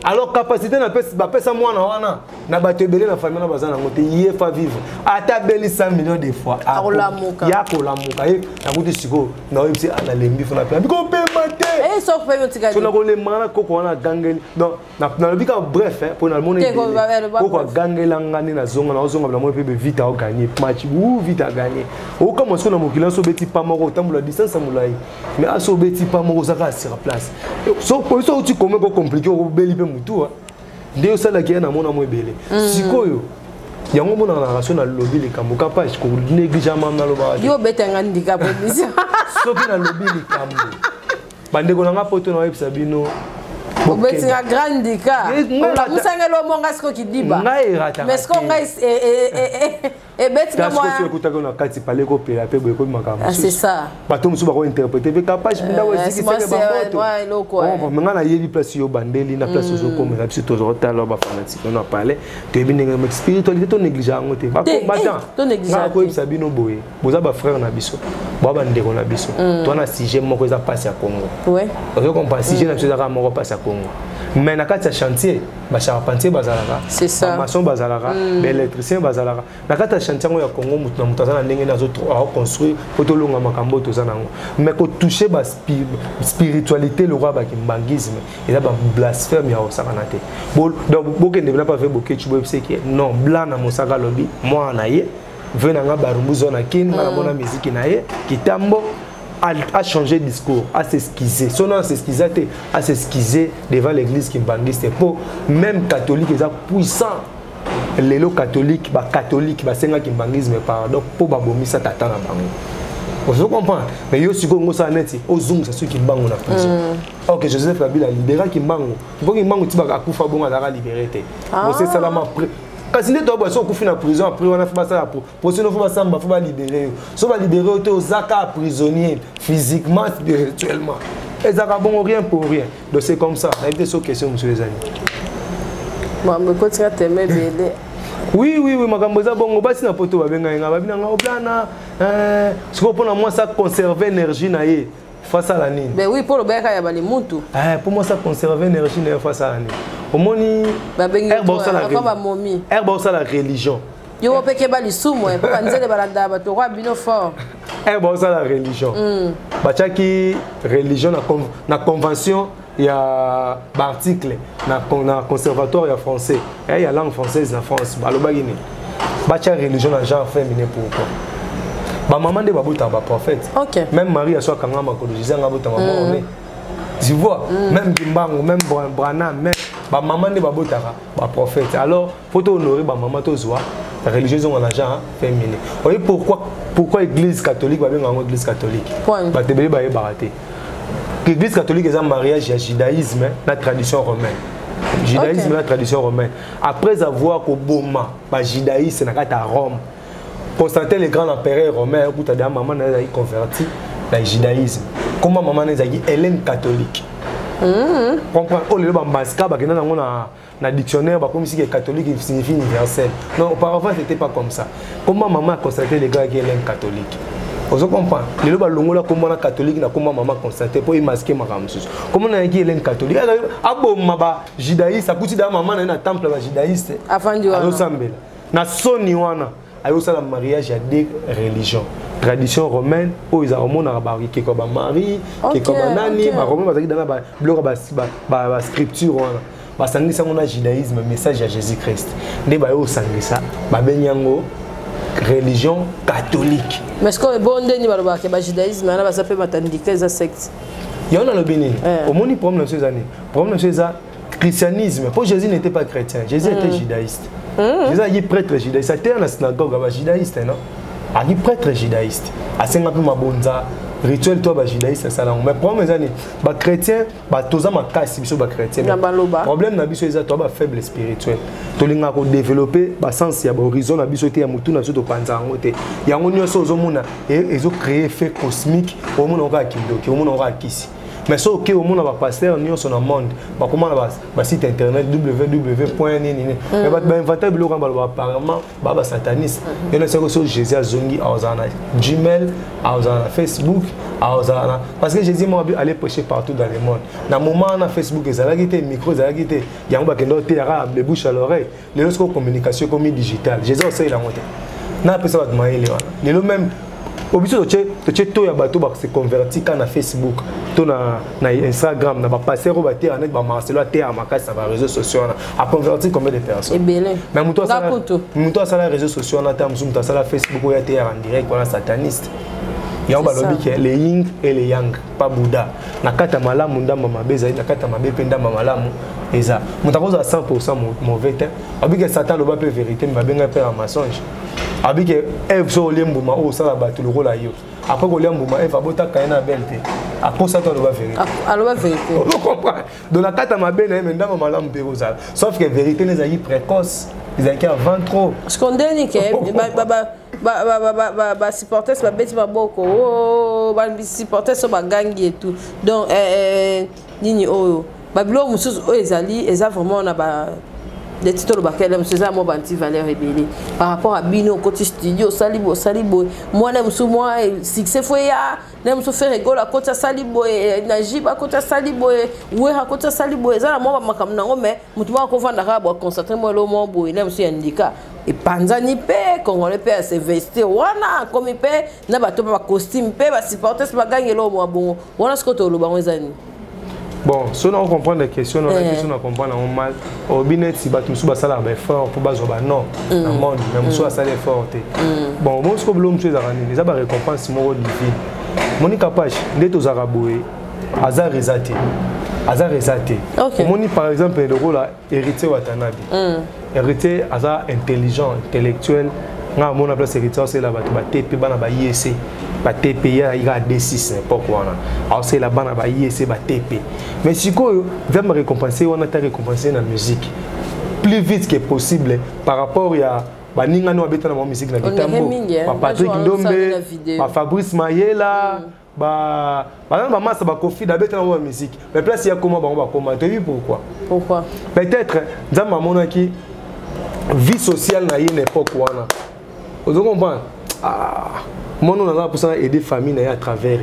Speaker 3: Alors capacité na pesa mwana wana na bato ebele na famille na bazana ngote yefa vivre ata beli 100 millions de fois
Speaker 4: akolamuka
Speaker 3: ya kolamuka e na kuti siko na oyebisi ana lembi fona pe biko pemba te
Speaker 4: eh so pe motika
Speaker 3: so na ko le mana koko wana gangeli donc na lobika bref pour na mona koko gangela ngani na zonga na ozonga na mo pe vite a gagner match ou vite a gagner o comme so na mokila so beti pa moko tambula distance mulai mais aso beti pa moko zaka sur place so pour ça tu comment ko compliqué ko beli pe mutu ndio sala kia na mona mo ebele sikoyo yango mona na relation na lobby le kambo capable ko négligement na loba
Speaker 4: yo betanga ndika police
Speaker 3: so na lobby le kambo bande ko nga poto na websa bino
Speaker 4: obetinga grande ka la musangelo monga siko kidiba mais siko nga et betinga moi
Speaker 3: parce que écoute na kati pale ko pela pe boye ko makambo
Speaker 4: c'est ça
Speaker 3: bato musu ba ko interpréter be capable binda wa ziki seke ba moto on menga na yebi place yo bandeli na place zo comme na biso toujours talo ba fanatique on a parlé to yebi ndenge ma spiritualité to négliger ngote ba combattant
Speaker 4: to négliger
Speaker 3: ko yebisa bino boye boza ba frère na biso ba ndeko na biso to na sujet moko za passe ya Congo
Speaker 4: ouais
Speaker 3: on comprend sujet na biso za moko passe ya Congo mais na kati ya chantier ba charpentier bazalaka
Speaker 4: c'est ça
Speaker 3: maçon bazalaka électricien bazalaka na kati ya chantier ya Congo mutu na mutu za ndenge na zo construire poto longa makambo to za nango mais ko toucher ba spiritualité le roi ba kimbangisme et là ba blasphème ya osaka na te donc bokende bla pas faire boké tu boye que non blanc na mosaka lobi moi na ye vena nga barumbuzo na kin na mona musique na ye kitambo a changé de discours, à s'esquiser. Son nom s'esquiser, à s'esquiser devant l'église qui bandiste. Pour même catholique, ils sont puissants. Les lots catholiques, les catholiques, les senga qui bandisent, mais pardon, pour babomi ça t'attend à bango. Vous comprenez? Mais yo si vous ça net, au zoom c'est ceux qui bango la prison. Ok, Joseph Kabila libéra qui bango. Il faut qu'il bango tu vas akufa bon à la libérer. C'est ça la parce que toi boisson qu'on finit en prison après on a fait ça pour sinon faut pas libérer so va libérer aux zaka prisonnier physiquement spirituellement et zaka bon rien pour rien donc c'est comme ça la été sur question monsieur les amis
Speaker 4: bon mais quand tu as t'aimer belé
Speaker 3: oui makambo za bongo basi na poto ba benga nga ba bina nga oblana siko pona moi ça conserver énergie na ye face à la nini
Speaker 4: ben oui pour le beka ya bali mutu
Speaker 3: pour moi ça conserver énergie na face à la nini omoni
Speaker 4: herbe
Speaker 3: ça la religion
Speaker 4: yo peke bali sumo e pa nzele balanda ba to kwa bino fort
Speaker 3: herbe ça la religion bachaki religion na convention ya ba article na conservatoire ya français et ya langue française na France balobaki ni bacha religion na genre féminin pourquoi ba maman de babuta ba prophète même Marie a soit kanga makolo jizanga buta maman tu vois même Kimbango même Branham même ba maman de babotaka ba prophète alors faut honorer ba maman to zoa la religion on a genre féminin voyez pourquoi église catholique ba benga église catholique ba tebele ba baraté l'église catholique est un mariage à judaïsme la tradition romaine judaïsme la tradition romaine après avoir ko boma ba judaïsme na kata Rome Constantin le grand empereur romain pour ta maman n'a été converti dans judaïsme comment maman n'a été Hélène catholique comprends oh le bambaska ba kena na dictionnaire ba comme si que catholique signifie universel non auparavant c'était pas comme ça comment maman a constaté les gars qui Hélène catholique vous comprenez le ba longola comment na catholique na comment maman constaté pour y masquer ma ramsus comment na qui Hélène catholique abo maba judaïste akuti da maman na temple ba judaïste
Speaker 4: avant du
Speaker 3: sambela na soni wana ayo sala mariage à des religions tradition romaine où ils ont mon arabe qui comme Marie qui comme nani ba romain bazaki dans ba blora ba scripture wana ba sangisa ngona judaïsme message à Jésus-Christ ne ba yo sangisa ba benyango religion catholique
Speaker 4: mais ce que bon deni ba ke ba judaïsme na ba sape matandika za secte
Speaker 3: yona lo bini au moni problème ces années problème ces christianisme pour Jésus n'était pas chrétien Jésus était judaïste Jésus a dit prêtre judaïste c'était un synagogue ba judaïste non a dit prêtre judaïste a senga pe mabonza rituel toi ba judaïste ça là mais problème ezani ba chrétien ba toza makasi biso ba chrétien problème na biso eza toi ba faible spirituel to linga ko développer ba sens ya ba horizon na biso te ya mutu na biso to panza ngo te yango nyonso ozomona ezo créer effet cosmique au monde nga kindoki au monde nga kisi mais so que au monde va passer en nyonso na monde ba comment ba site internet www.nini mais ba inventer biloko ba apparemment ba sataniste et là c'est que Jésus azongi azana Gmail azana Facebook azana parce que Jésus m'a aller prêcher partout dans le monde na moment na Facebook ezalaki te micro ezalaki te yango ba kendo te ara de bouche à l'oreille les autres communication comme digital Jésus aussi la monte na pesa ba maile wana le même obiso to ya bato ba se converti kana Facebook to na Instagram na ba passer au bater avec ba Marcelo a terre makasi na ba réseaux sociaux a converti combien de personnes mais muto ça les réseaux sociaux na ta muto ça la Facebook ya terre en direct voilà sataniste ya ba lobi que les yin et les yang pas Bouddha na kata malamu ndamba mabeza na kata mabepe ndamba malamu eza muto ko 100% mauvais temps abi que Satan lo ba pe vérité mais ba benga pe mensonge abi que Eve so lembuma o sala batu le rôle ayo après ko lembuma Eve abota kaina belte après ça to le ba vérité
Speaker 4: alors la vérité
Speaker 3: on comprend dans la carte ma bena mais ndama malamu pe ko sala sauf que vérité les ayi précoce ils ont avant trop
Speaker 4: ce qu'on dit que ba supporters ba beti ba boko oh ba supporters so ba gangi et tout donc nini oh ba bilo mususu o ezali eza vraiment na ba des titres baquel monsieur ça moi banti valeur rebelle par rapport à Bino côté studio salibo moi même sous moi succès foya même sous faire rigolo à côté salibo et najiba côté salibo ouais à côté salibo ça moi makam nango mais mutu ko vanda ka bo concentrer moi le mo boy même monsieur indica et panzani pe congolais pe se vestir wana comme pe na bato ba costume pe ba supporter ba gagner lo mo bon wana ce que to lo ba wezani.
Speaker 3: Bon, si on comprend les questions, on comprend mal. Au binet, si tu as ça fort pour baser non, dans le monde, même si ça est fort. Bon, moi ce que je veux dire, c'est que les récompenses sont divines. Moni capable d'être aux Araboués, hasard résaté. Moni par exemple le rôle héritier Watanabe. Héritier hasard intelligent, intellectuel. Nga mona place héritier c'est là ba TP bana ba IEC. Ba TP ya ira D6 n'importe quoi là. Alors c'est là bana ba IEC ba TP. Mais si quoi va me récompenser on a ta récompensé dans la musique plus vite que possible par rapport à ba ninga no abeta na musique na bitambo. Ba Patrick Ndombe, ba Fabrice Mayela, ba massa ba Kofi d'abeta na musique. Mais place il y a comment ba comment tu vois pourquoi? Peut-être dans ma monaki vie sociale na une époque wana. Vous comprenez? Mon nom a pour ça aider famille à travers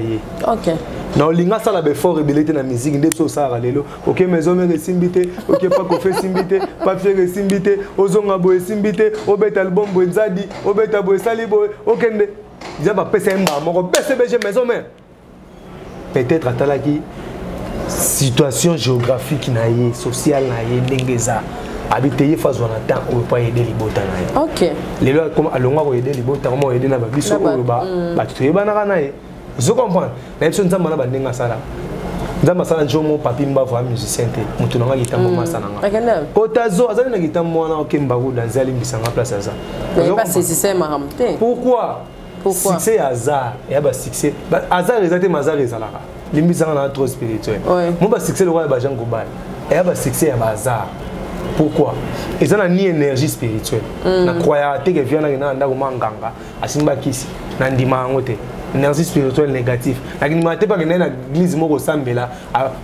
Speaker 3: OK. Non, linga ça la fort rebellité na musique ndé so ça lelo. OK maison mais simbité, OK pas ko fait simbité, pas faire simbité, ozonga boy simbité, obet album boy nzadi, obet boy sali boy, OK ndé. Déjà ba pesa mba moko BCBG maison mais peut-être atalaki situation géographique na yé, sociale na yé ndengeza. Habiter face on attend on pas aider les botans.
Speaker 4: OK.
Speaker 3: Les lois comme allonga ko aider les botans, comment aider na ba biso ko ba tu yeba na kana ye. Je comprends. Même si on a ba ndenga sala. Nzamba sala njomo papi mbava musicien te. Mutu nanga gitambo masana nga. Potazo azali na gitambo wana okemba ko danzali mbisanga place ça.
Speaker 4: Mais pas c'est maramte.
Speaker 3: Pourquoi? Succès hasard, et ba succès. Hasard exacté mazar ezalaka. Limbisanga na trop spirituel. Mon ba succès le roi ba Jean Gobal. Et ba succès ya bazar. Pourquoi? Ils ont ni énergie spirituelle. Na croyate que vient na ndako manganga, asimba kisi, na ndima ngote. Énergie spirituelle négative. Na kinimate pas que na église moko sambela,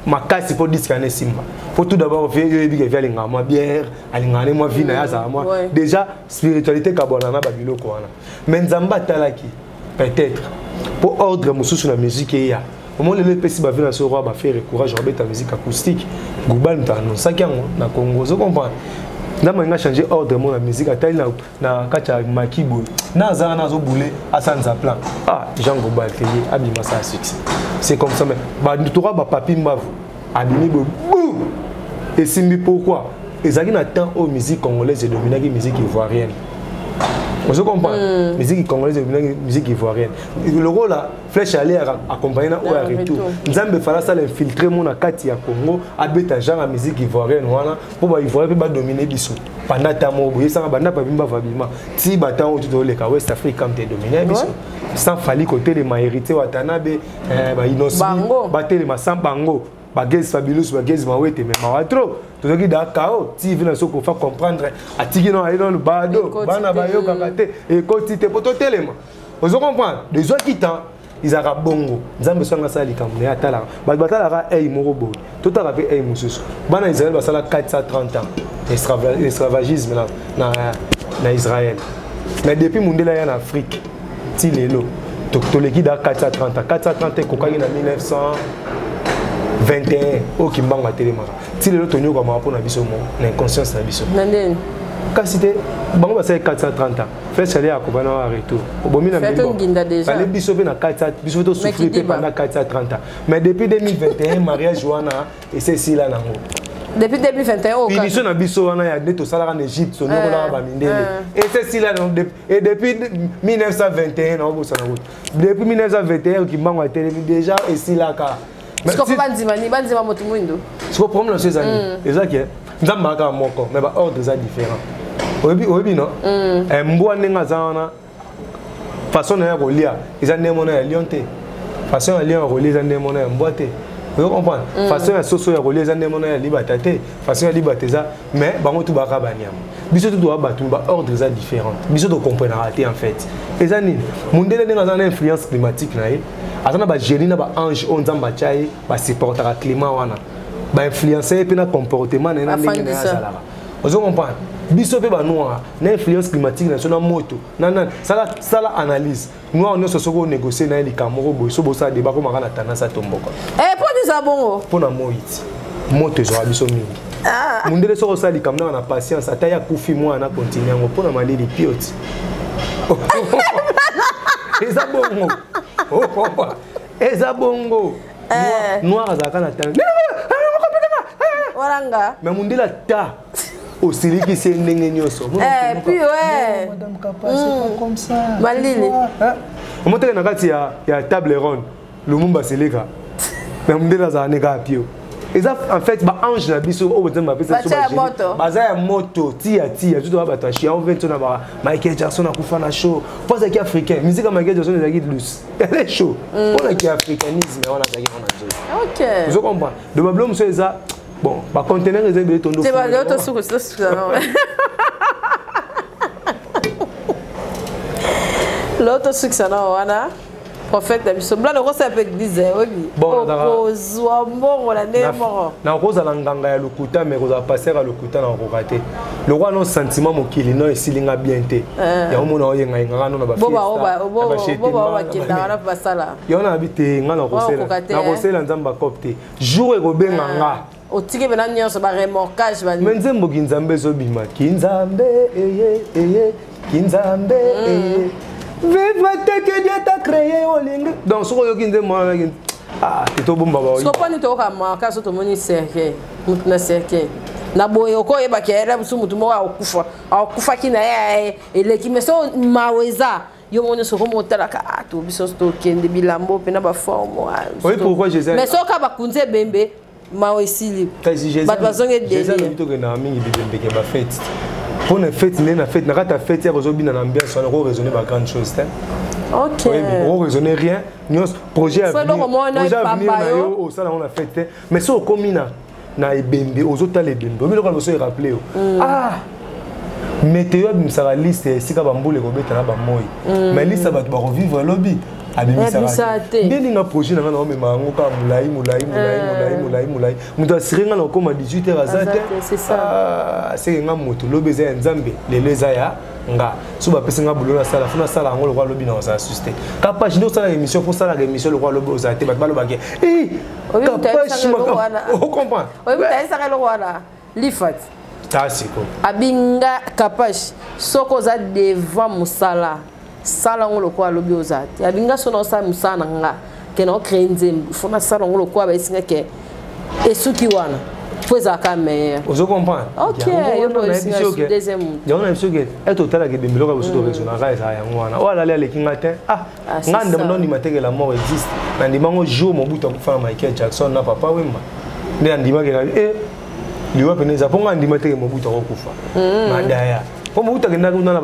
Speaker 3: makasi pour discaner simba. Faut tout d'abord faire yebi que vient ngama bière, alingane moi vina ya za moi. Déjà spiritualité kabona na babilo ko wana. Mais nzamba talaki peut-être pour ordre mususu na musique ya. Au moment où les petits va venir sur roi va faire courage à mettre la musique acoustique. Global nous annonce ça qu'il na Congo, vous comprenez? Là moi j'ai changé ordre de la musique à taille na kacha makibo. Na za na zo boulé à Sanza plan. Ah, Jean Global fait abima ça succès. C'est comme ça mais ba tu roi ba papi mbavu. Abimi bo. Et simbi pourquoi? Ezaki na temps aux musique congolaise et dominaki musique ivoirienne. Vous comprenez? Musique congolaise, musique ivoirienne. Le rôle là, Flèche allait accompagner au retour. Nzambe fala ça l'infiltrer mon akati ya Congo, abeta genre la musique ivoirienne wana pour ba ivoirien ba dominer biso. Pendant tamo boye ça banda pa bimba vabima. Ti batan au tout le West Afrique comme te dominer biso. Sans fali côté les mahérité Watanabe, ba Inosi, ba télé ma sans bango. Bagez fabulous, bagez mawete, mais mawatro. Tout ce qui est d'accord, si vous voulez comprendre, à Tigino, à le bado, Bana Bayo, Kakate, et Kotite, Poto Téléma. Vous comprenez? Les gens qui t'ont, ils ont bongo. Ils ont besoin de ça, ils ont Atala. Batala, Ey Morobo. Tout à fait, Ey Moussous. Bana Israël, ça a 430 ans. L'esclavagisme en Israël. Mais depuis Mundela en Afrique, Tilelo. Tout le qui a 430 ans. 430 ans, cocaïne en 1900. 21 au Kimbanga Téléma. Si le tonio comme rapport na biso mo na inconscience na biso. Nandeni. Kasi bango ba 430 ans. Fait aller à Kobana à retour. Obomi na mbimbo. Allez biso na 400 biso to souffrir pendant 430 ans. Mais depuis 2021 mariage wana et c'est si là nango. Depuis 2021 au Finition na biso wana ya neto salara en Égypte sonoko na ba mindele. Et c'est si là et depuis 1921 na obosa na route. Depuis 1921 Kimbanga Téléma déjà et si là ka
Speaker 4: parce que banzima moto mwindo.
Speaker 3: C'est le problème ces années. C'est ça qui est. Nous avons marqué mon corps, mais ordre déjà différent. Obi non. Mboa nenga zana. Façon na rolia, ils ont némona ya lionté. Façon ya lion rolia, ils ont némona ya mboate. Vous comprenez? Façon ya soso ya rolia, ils ont némona ya libatate. Façon ya libate ça, mais bango tout baka banyam. Biso tout doit battre, ordre déjà différent. Biso to comprendre raté en fait. Les années, mondele nenga zana influence climatique na ye. Azana ba génie na ba ange on nzamba chai ba supporter le climat wana ba influencer pe na comportement na ndenge na sala. Vous comprenez? Biso pe ba noir na influence climatique na sona moto. Nan sala analyse. Nous on se soko négocier na likamoro boy so bosa débat ko makana tanasa tomboko.
Speaker 4: Pour des abongo.
Speaker 3: Pour na moiti. Moto zo biso mingi. Mundele soko sali kamna na patience ataya kufi moi na continuer ngo pour na malili pioti. Les abongo. Oh papa. Les abongo. Noir azaka na tanga.
Speaker 4: Waranga.
Speaker 3: Mais mundela ta. Aussi qui c'est ndenge nyoso.
Speaker 4: Puis ouais.
Speaker 3: Madame Kapa, c'est pas comme ça.
Speaker 4: Malili.
Speaker 3: On monte na kati ya table ronde. Lumumba seleka. Mais mundela za neka pio. Et ça, en fait, bah ange na biso au bout ma pesa
Speaker 4: sur moto.
Speaker 3: Baza moto, tia, tout va battre chien. On vient de na Michael Jackson a kufa na show. Pas qui africain, musique Michael Jackson est loose. Elle est chaud. On a qui africanisme, on a ça qui on a. OK. Vous comprenez? De ma blom c'est ça. Bon, bah conteneur réservé ton dos. C'est pas l'autre sous
Speaker 4: l'autre succès non wana. Prophète d'Abisso. Blanc, le rose avec disait, oui.
Speaker 3: Bon,
Speaker 4: na
Speaker 3: rose à l'anganga ya lokuta, mais rose à passer à lokuta na rokaté. Le roi non sentiment mon kili non ici linga bien té. Ya omo na oyenga nganga no na ba fiesta. Ya na habité ngana rosela. Na rosela nzamba kopte. Jour et robenga nga.
Speaker 4: Otike bena nyonso ba remorquage ba.
Speaker 3: Menzembo kinzambe zo bima. Kinzambe kinzambe vive que Dieu t'a créé au lingue. Donc, ce que je moi, ah, c'est au bon baba.
Speaker 4: Ce qu'on est au Rama, quand on est cerqué, on cerqué. Na boye oko e ba kera busu mutu mo akufa kina e le ki meso maweza yo mone so ko motala ka to biso sto kende bilambo pe na ba forme.
Speaker 3: Oui, pourquoi Jésus?
Speaker 4: Mais so ka ba kunze bembe mawesili. Ba bazonge de.
Speaker 3: Jésus a dit que na mingi bembe ke ba fête. Pour une fête, na ta fête, il y a une ambiance, on a raisonné par grande chose.
Speaker 4: OK.
Speaker 3: On raisonne rien. Nous projet à venir. Au salon on a fête. Mais si on commune na ebembe, aux autres les bembe. Mais le se rappeler. Ah. Météo bimsara liste sika bambule ko beta na ba moyi. Mais liste ba to revivre lobby. Bien un projet na na me mango ka mulai. Mutu asirenga na koma 18h azate.
Speaker 4: C'est ça.
Speaker 3: C'est nga moto lobi za nzambe lelo za ya nga. So ba pesa nga bulo na sala funa sala ngo lokwa lobi na za assister. Kapa jino sala émission pour sala émission lokwa lobi ozate ba balo bake. On comprend.
Speaker 4: Oui, mais ça le roi là. Lifat.
Speaker 3: Tasiko.
Speaker 4: Abinga kapash soko za devant musala. Sala ngolo kwa lobi ozati abinga sono sa musana nga ke no créer nzembo fona sala ngolo kwa ba isinga ke esuki wana Après ça quand meilleur.
Speaker 3: Vous comprenez?
Speaker 4: OK, deuxième.
Speaker 3: Il y a un monsieur qui est total qui démêle au sud de son arrêt ça yangoana. Oh là là les kingatin. Ah, ngande mnon ni mateke la mort existe. Na ndimango jour mon bout pour faire Michael Jackson na papa wemba. Ne andima ke liwa peneza ponga andima teke mon bout okufa. Madaya. Pour mon bout na na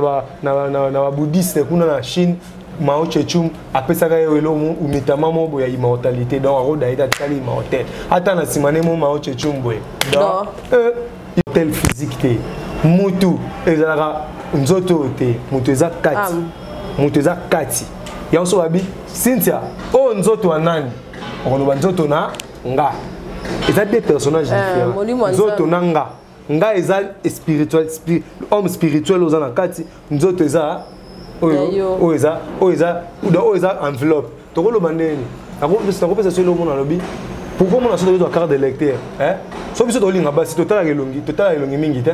Speaker 3: ba bouddhiste kuna na Chine. Mao Tse-tung apesaka elo umitama mo boya immortalité donc ro daita tali immortel ata na simane mo Mao Tse-tung boye donc tel physique te mutu ezalaka nzoto te mutu eza kati mutu eza kati yanso babi Cynthia o nzoto anani okono nzoto na nga eza des personnages différents nzoto na nga eza spirituel homme spirituel ozana kati nzoto eza oza enveloppe tokolo bandeni nakopesa so eloko na lobi pourquoi mona so tozwa carte de lecteur so biso tolinga basi totala elongi mingi te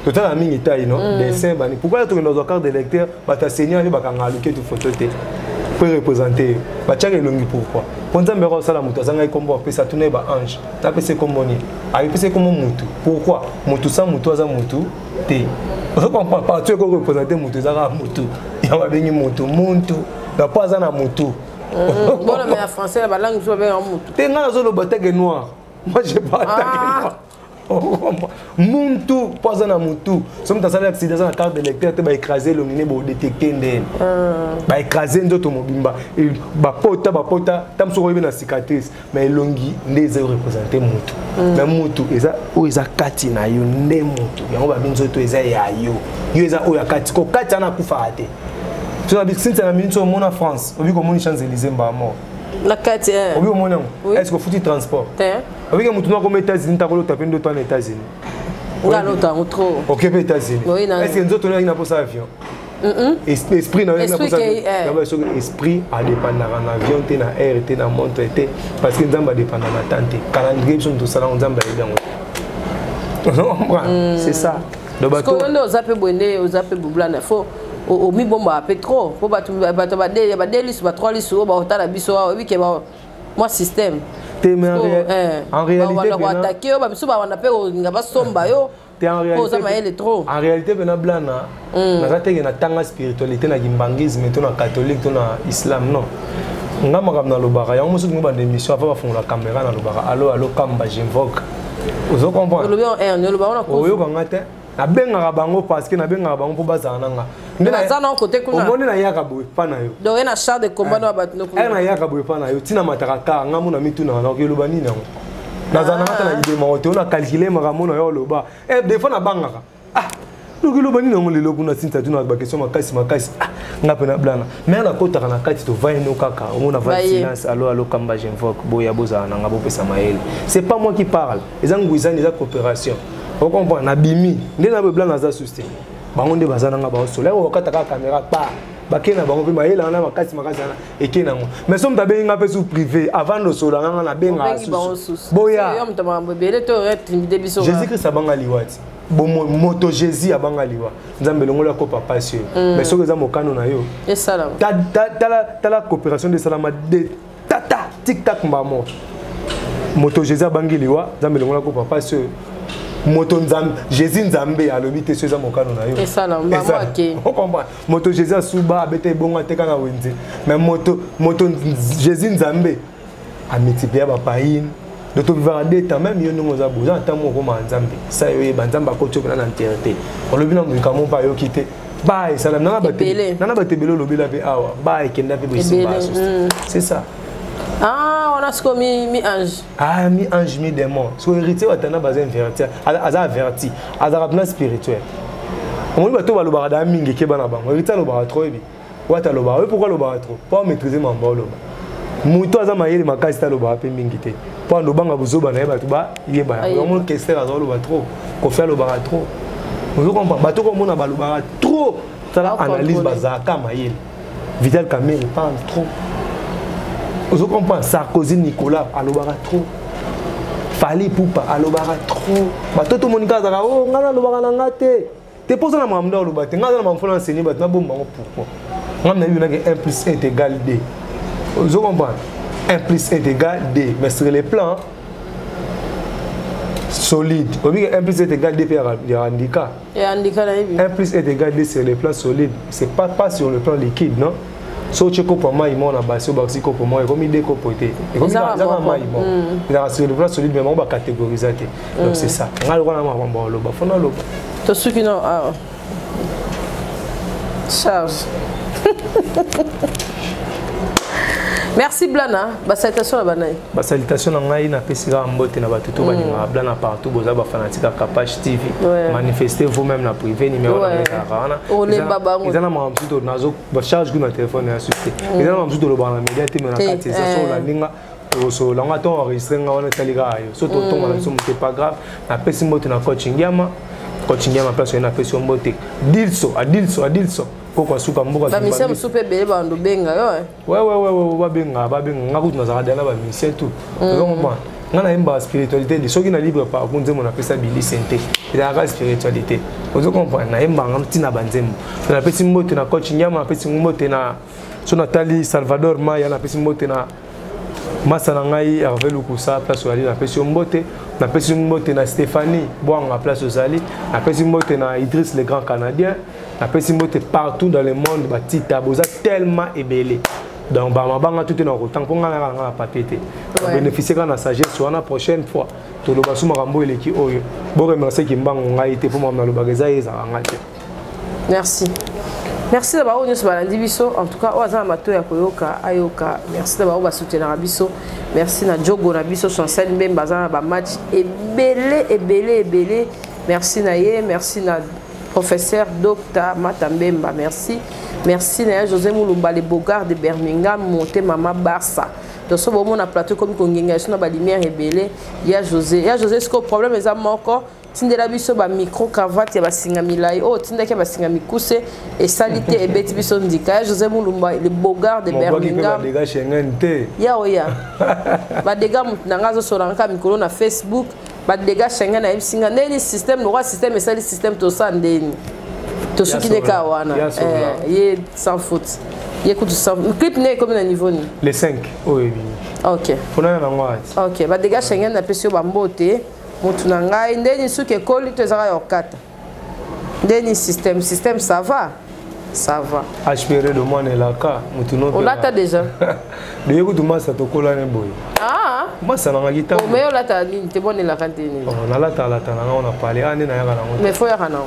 Speaker 3: totala mingi ta ino dessin bani pourquoi tokenda kozwa carte de lecteur bato asenia nde bakanga aluki etu photo te po représenter batiaka elongi pourquoi po nzambe akosala moto azangai kombo apesa tuna ye baange apesa kombo nini apesa kombo mutu pourquoi mutu sa mutu aza mutu te partout eko représenter mutu ezaka mutu ya babengi mutu muntu na po aza na mutu
Speaker 4: bona mais en français la langue so ba mutu
Speaker 3: te nga nazoloba teke noir moi je parle teke noir muntu po aza na mutu soki tasali accident aza na carte de lecteur te baécrase elongi ne bodétecte ndeni baécrase nzoto mobimba bapota ta mosu okoyebi na cicatrice mais elongi nde eza représente mutu mais mutu eza oyo eza kati na yo nde mutu yango babi nzoto eza ya yo eza oyo ya kati ko kati ana akufaka te so na bisinta na minute omona France obi komoni Champs-Élysées mba mort
Speaker 4: la kati
Speaker 3: obi omona est-ce que futi transport obi ke mutu na comme États-Unis ta kolo taper ndo to en États-Unis
Speaker 4: nga lota trop
Speaker 3: OK pe États-Unis est-ce que nzoto na ina posa avion esprit na ina posa esprit a dépendre na avion te na air te na montre te parce que nzamba dépendre na tante calendrier son to sala nzamba bien c'est ça
Speaker 4: donc bato ko zape bonde zape bublana fo au mi bomba pétro pour bato ba delis ba 3 liso ba otala biso oui ke ba moi système
Speaker 3: en réalité
Speaker 4: on va attaquer ba biso ba wana pe ngaba somba yo
Speaker 3: en réalité bena blana na zatenge na tanga spiritualité na gimbangisme to na catholique to na islam non nga makam na lobaka yango mosu ngba d'émission avant ba fongola caméra na lobaka allo kamba j'invoque vous comprenez
Speaker 4: le bien le ba on
Speaker 3: oyo kanga te na benga bango parce que na benga bango po bazana nga
Speaker 4: na zana côté kuna
Speaker 3: omoni na yaka boy pa na yo
Speaker 4: donc na char de combat na bato no
Speaker 3: kuna na yaka boy pa na yo tina mataka nga mona mituna na ke loba nini yango na zana ngata na idée mo te ona calculer makamo na yo loba des fois na bangaka donc loba nini yango lelo kuna sinta tuna ba question makasi nga pena blana mais na kota kana kati to vai no kaka omona va silence allo kamba j'invoque boya bozana nga bo pesa maele c'est pas moi qui parle ezanguizani za coopération on comprend na bimi nde na bebla na za souci bango nde bazana nga ba solo o kata ka caméra pa bakena bango pe mayela na makasi na ekena ngo mais somme ta benga pe sous privé avant de solo nga na benga boya
Speaker 4: yo mtama bebele to intimidé biso
Speaker 3: Jésus Christ abanga liwati bo moto Jésus abanga liwa nzambe longola ko papa sur mais soki za mokano na yo
Speaker 4: et ça là
Speaker 3: la coopération de salama de tata tic tac mbamo moto Jésus abangi liwa nzambe longola ko papa sur moto nzambe Jésus nzambe alobi te soza mokano na yo
Speaker 4: et ça là mbamo ke
Speaker 3: on comprend moto Jésus suba abete bongo ateka na wenze mais moto Jésus nzambe a multiplier ba païne de to vivre des temps même yo ngo za boza tamo ko manzambe ça yo banzamba ko tshobela na nterte olobi na mwika mo pa yo kite bye salam na ba tebelo lobela pe awa bye kenda pe bosi ba c'est ça.
Speaker 4: Ah, on a ce comme mi ange.
Speaker 3: Ah, mi ange, mi démon. So héritier wa tana bazin averti, averti, azarabna spirituel. On va to ba lobara da mingi ke bana bango. Héritier lobara trop ebi. Wa ta lobara, pourquoi lobara trop? Pour maîtriser mambo loba. Muto aza mayele makasi ta lobara pe mingi te. Pour lobanga buzoba na ba to ba yeba. On kester aza lobara trop. Ko faire lobara trop. Vous comprenez? Bato ko mona ba lobara trop. Ça analyse bazaka mayele. Vital Kamerhe parle trop. Vous comprenez? Sarkozy Nicolas alobara trop. Fali Poupa alobara trop. Batoto monika zaka oh ngana alobara na ngate. Te pose na mamda alobara te ngana mamfona enseigner bat na bomba pourquoi. Ngana yuna que 1 + 1 = 2. Vous comprenez? 1 + 1 = 2 mais sur les plans solide. Au milieu, 1 plus est égal 2 il y a un handicap. 1 plus est égal 2 sur le plan solide. C'est pas sur le plan liquide, non? So tu pour moi il m'a basé au basi pour moi et comme il décopoté et comme il a sur le plan solide mais on va catégoriser donc c'est ça on a le droit d'avoir un bon loba fona loba
Speaker 4: to ceux qui non charge. Merci Blana, ba salutation na banaï.
Speaker 3: Ba salutation na ngai na pesira mbote na batuto baninga Blana partout boza ba fanatika Kapach TV. Manifestez vous-même na privé numéro na ngana.
Speaker 4: On est baba ngo.
Speaker 3: Ezana mamsuto nazo ba charge ku na téléphone ya suite. Ezana mamsuto lo ba na média te na katisation la linga. So langa to enregistrer nga wana talika ayo. So to tomba na so c'est pas grave. Na pesi mbote na coaching yama place na pesi mbote. Dilso. Pourquoi souka mboka
Speaker 4: ba mission soupe bele ba ndo benga yo
Speaker 3: ouais ba benga ngakuti na zakadela ba mission tout vraiment ngana imba spiritualité de soki na libre par contre nzemo na pesa bili santé ila ka spiritualité ozo comprendre na imba ngamtina banzemo na pesi mbote na coach nyama na pesi mbote na so Nathalie Salvador Maya na pesi mbote na Masa na ngai Hervé Lukusa place ali na pesi mbote na pesi mbote na Stéphanie Boanga place Ozali na pesi mbote na Idriss le grand canadien na pesi mbote partout dans le monde batita boza tellement ébélé donc ba mabanga tout est dans autant pour ngala ngala papete bénéficier kana sagesse sur la prochaine fois to lo basuma kambo eleki oyo bo remercier ki mbango ngai te pour moi na lo bageza eza ngate.
Speaker 4: Merci d'avoir eu ce balandi biso en tout cas oza mato ya koyoka ayoka merci d'avoir ba soutenir biso merci na Jogo na biso son scène même bazana ba match ébélé merci na ye merci na professeur Dr Matambemba merci na José Moulumba les Bogards de Birmingham monté Mama Barça donc ce moment na plateau comme konginga sur na ba lumière ébélé ya José ce que problème est moko tindela biso ba micro cravate ya basinga milai tindaki basinga mikuse et salité et beti biso ndika José Moulumba les Bogards de Birmingham ya oya ba dega mutanga zo solanka mikolo na Facebook ba dega Schengen na singa ndeni système le roi système et ça le système to sandeni to suki de kawana ye sans faute ye kutu sans clip né comme na niveau ni
Speaker 3: les 5 oui
Speaker 4: OK
Speaker 3: fona na ngwa
Speaker 4: OK ba dega Schengen na pesio ba mbote mutu na ngai ndeni suki koli to zaka yokata ndeni système ça va
Speaker 3: aspiré de moi ne la ka mutu no
Speaker 4: on l'a déjà
Speaker 3: de yeku tuma sa to kola ne boy moi ça na ngita
Speaker 4: o meyo lata ni te bonne la cantine
Speaker 3: on a lata na on a parlé ane na yaka na
Speaker 4: mais faut yaka na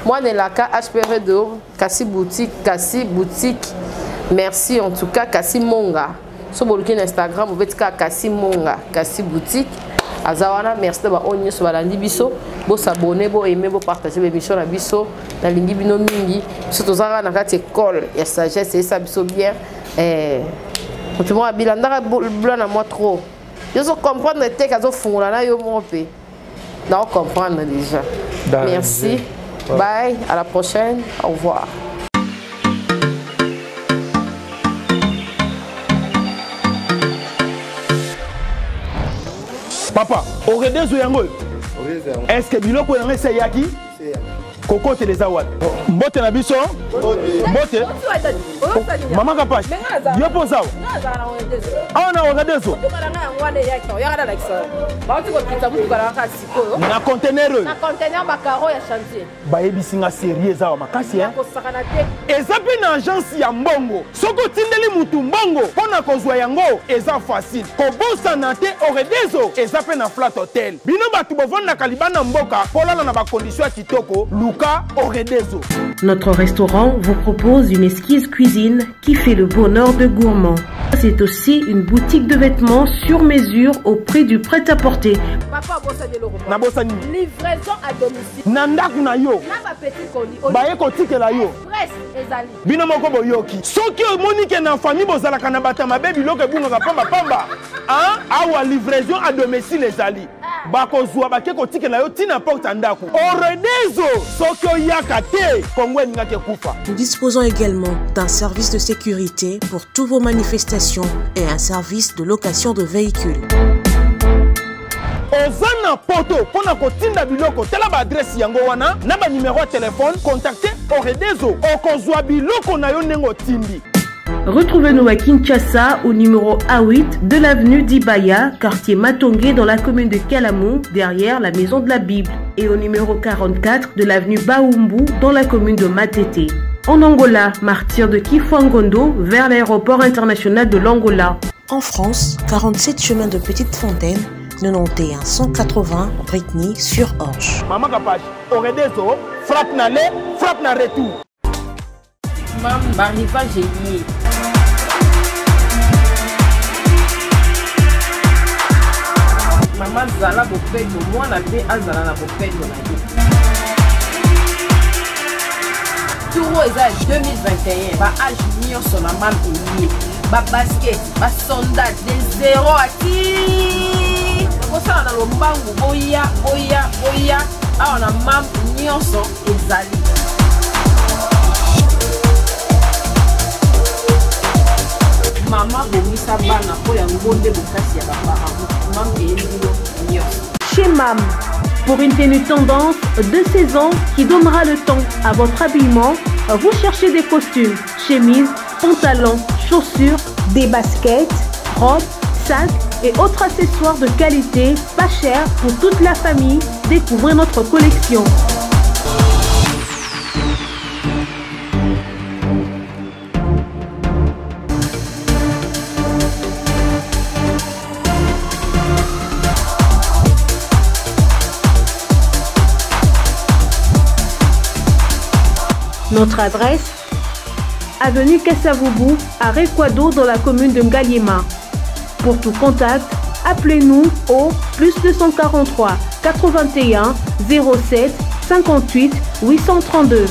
Speaker 4: moi ne la ka aspiré de Kassi boutique merci en tout cas Kassi Monga so boluki na Instagram vous êtes Kassi Monga Kassi boutique azawana merci d'avoir onyo so balandi biso bo s'abonner bo aimer bo partager l'émission na biso na lingi bino mingi surtout ça na kati école ya sagesse et ça biso bien tu vois bilanda blanc na moi trop je so comprendre te kazo fungula na yo mope na comprendre déjà merci bye à la prochaine au revoir.
Speaker 7: Papa, au redezo yango. Est-ce que biloko yango c'est yaki? Koko te les awad. Mbote na biso? Mbote. Maman Kapach. Yo posao. Ah na au redezo. Na conteneur.
Speaker 4: Na conteneur bakaro ya chantier.
Speaker 7: Ba ebisinga sérieux za makasi hein. Ezapi na agence ya mbongo. Soko tindeli mutu mbongo pona kozwa yango eza facile. Kobosa na te au redezo ezapi na flat hotel. Bino batu bovanda kalibana mboka polala na ba condition kitoko.
Speaker 6: Notre restaurant vous propose une exquise cuisine qui fait le bonheur de gourmands. C'est aussi une boutique de vêtements sur mesure au prix du prêt-à-porter.
Speaker 4: Livraison à domicile.
Speaker 7: Nandaku na yo. Baye kotike la yo. Bino moko boyoki. Soki omonike na famille bozalaka na batama bebi loke bunga pamba. Hein? Awa livraison à domicile ezali. Bakozwa bake kotike la yo tina porte ndaku. Oredezo soki oyaka te kongwe ngake kufa.
Speaker 6: Nous disposons également d'un service de sécurité pour toutes vos manifestations et un service de location de véhicules.
Speaker 7: Ozana poto pona kotinda biloko tela ba adresse yango wana na ba numéro de téléphone contactez Oredezo okozwa biloko na yo nengo tindi.
Speaker 8: Retrouvez-nous à Kinshasa au numéro A8 de l'avenue d'Ibaya, quartier Matongé dans la commune de Kalamou, derrière la Maison de la Bible, et au numéro 44 de l'avenue Baoumbu dans la commune de Matete. En Angola, martyr de Kifuangondo vers l'aéroport international de l'Angola.
Speaker 6: En France, 47 chemin de Petite Fontaine, 91 180 Brittany sur Orge.
Speaker 7: Maman Kapach, aurait des os, frappe na l'air, frappe na retour.
Speaker 4: Maman, Barniva, j'ai lié. Maman Zala Bopendo, moi la paix Azala la Bopendo la vie. Touro est 2021, ba âge mignon sur la main lié. Ba basket, ba sondage, des zéro à qui. Pour ça, on a le bango, boya. Ah, on a mam mignon sur Ezali. Maman, bonisa bana, pour la bonde de Bokassi à la parent.
Speaker 8: Chez MAM, pour une tenue tendance de saison qui donnera le temps à votre habillement, vous cherchez des costumes, chemises, pantalons, chaussures, des baskets, robes, sacs et autres accessoires de qualité, pas cher pour toute la famille. Découvrez notre collection. Notre adresse, avenue Kassavoubou, à Rekwado dans la commune de Ngaliema. Pour tout contact, appelez-nous au +243 81 07 58 832.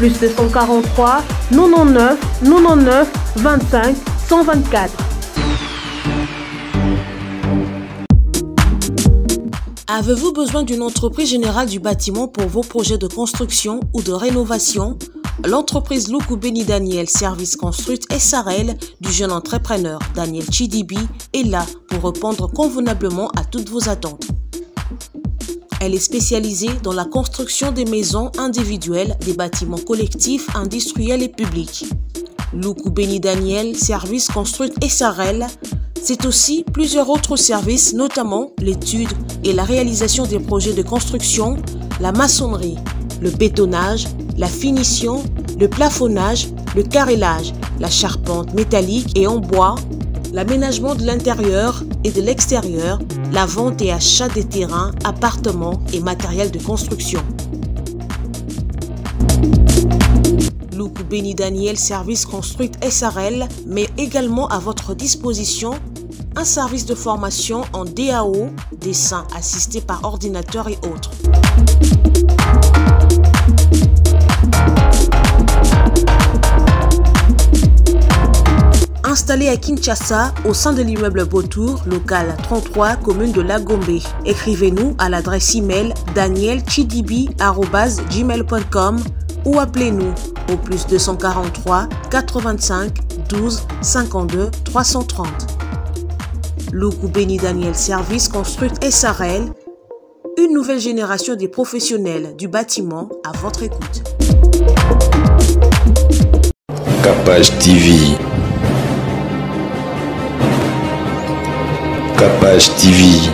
Speaker 8: +243 99 25 124.
Speaker 6: Avez-vous besoin d'une entreprise générale du bâtiment pour vos projets de construction ou de rénovation? L'entreprise Luku Beni Daniel Service Construite SRL du jeune entrepreneur Daniel Chidibi est là pour répondre convenablement à toutes vos attentes. Elle est spécialisée dans la construction des maisons individuelles, des bâtiments collectifs, industriels et publics. Luku Beni Daniel Service Construite SRL, c'est aussi plusieurs autres services, notamment l'étude et la réalisation des projets de construction, la maçonnerie, le bétonnage, la finition, le plafonnage, le carrelage, la charpente métallique et en bois, l'aménagement de l'intérieur et de l'extérieur, la vente et achat des terrains, appartements et matériel de construction. Luku Beni Daniel Service Construite SRL met également à votre disposition un service de formation en DAO, dessin assisté par ordinateur et autres. Installé à Kinshasa, au sein de l'immeuble Beautour, local 33, commune de Lagombe. Écrivez-nous à l'adresse email danielchidibi@gmail.com ou appelez-nous au +243 85 12 52 330. Luku Beni Daniel Service Construite SRL, une nouvelle génération des professionnels du bâtiment à votre écoute.
Speaker 1: Kapach TV. Kapach TV.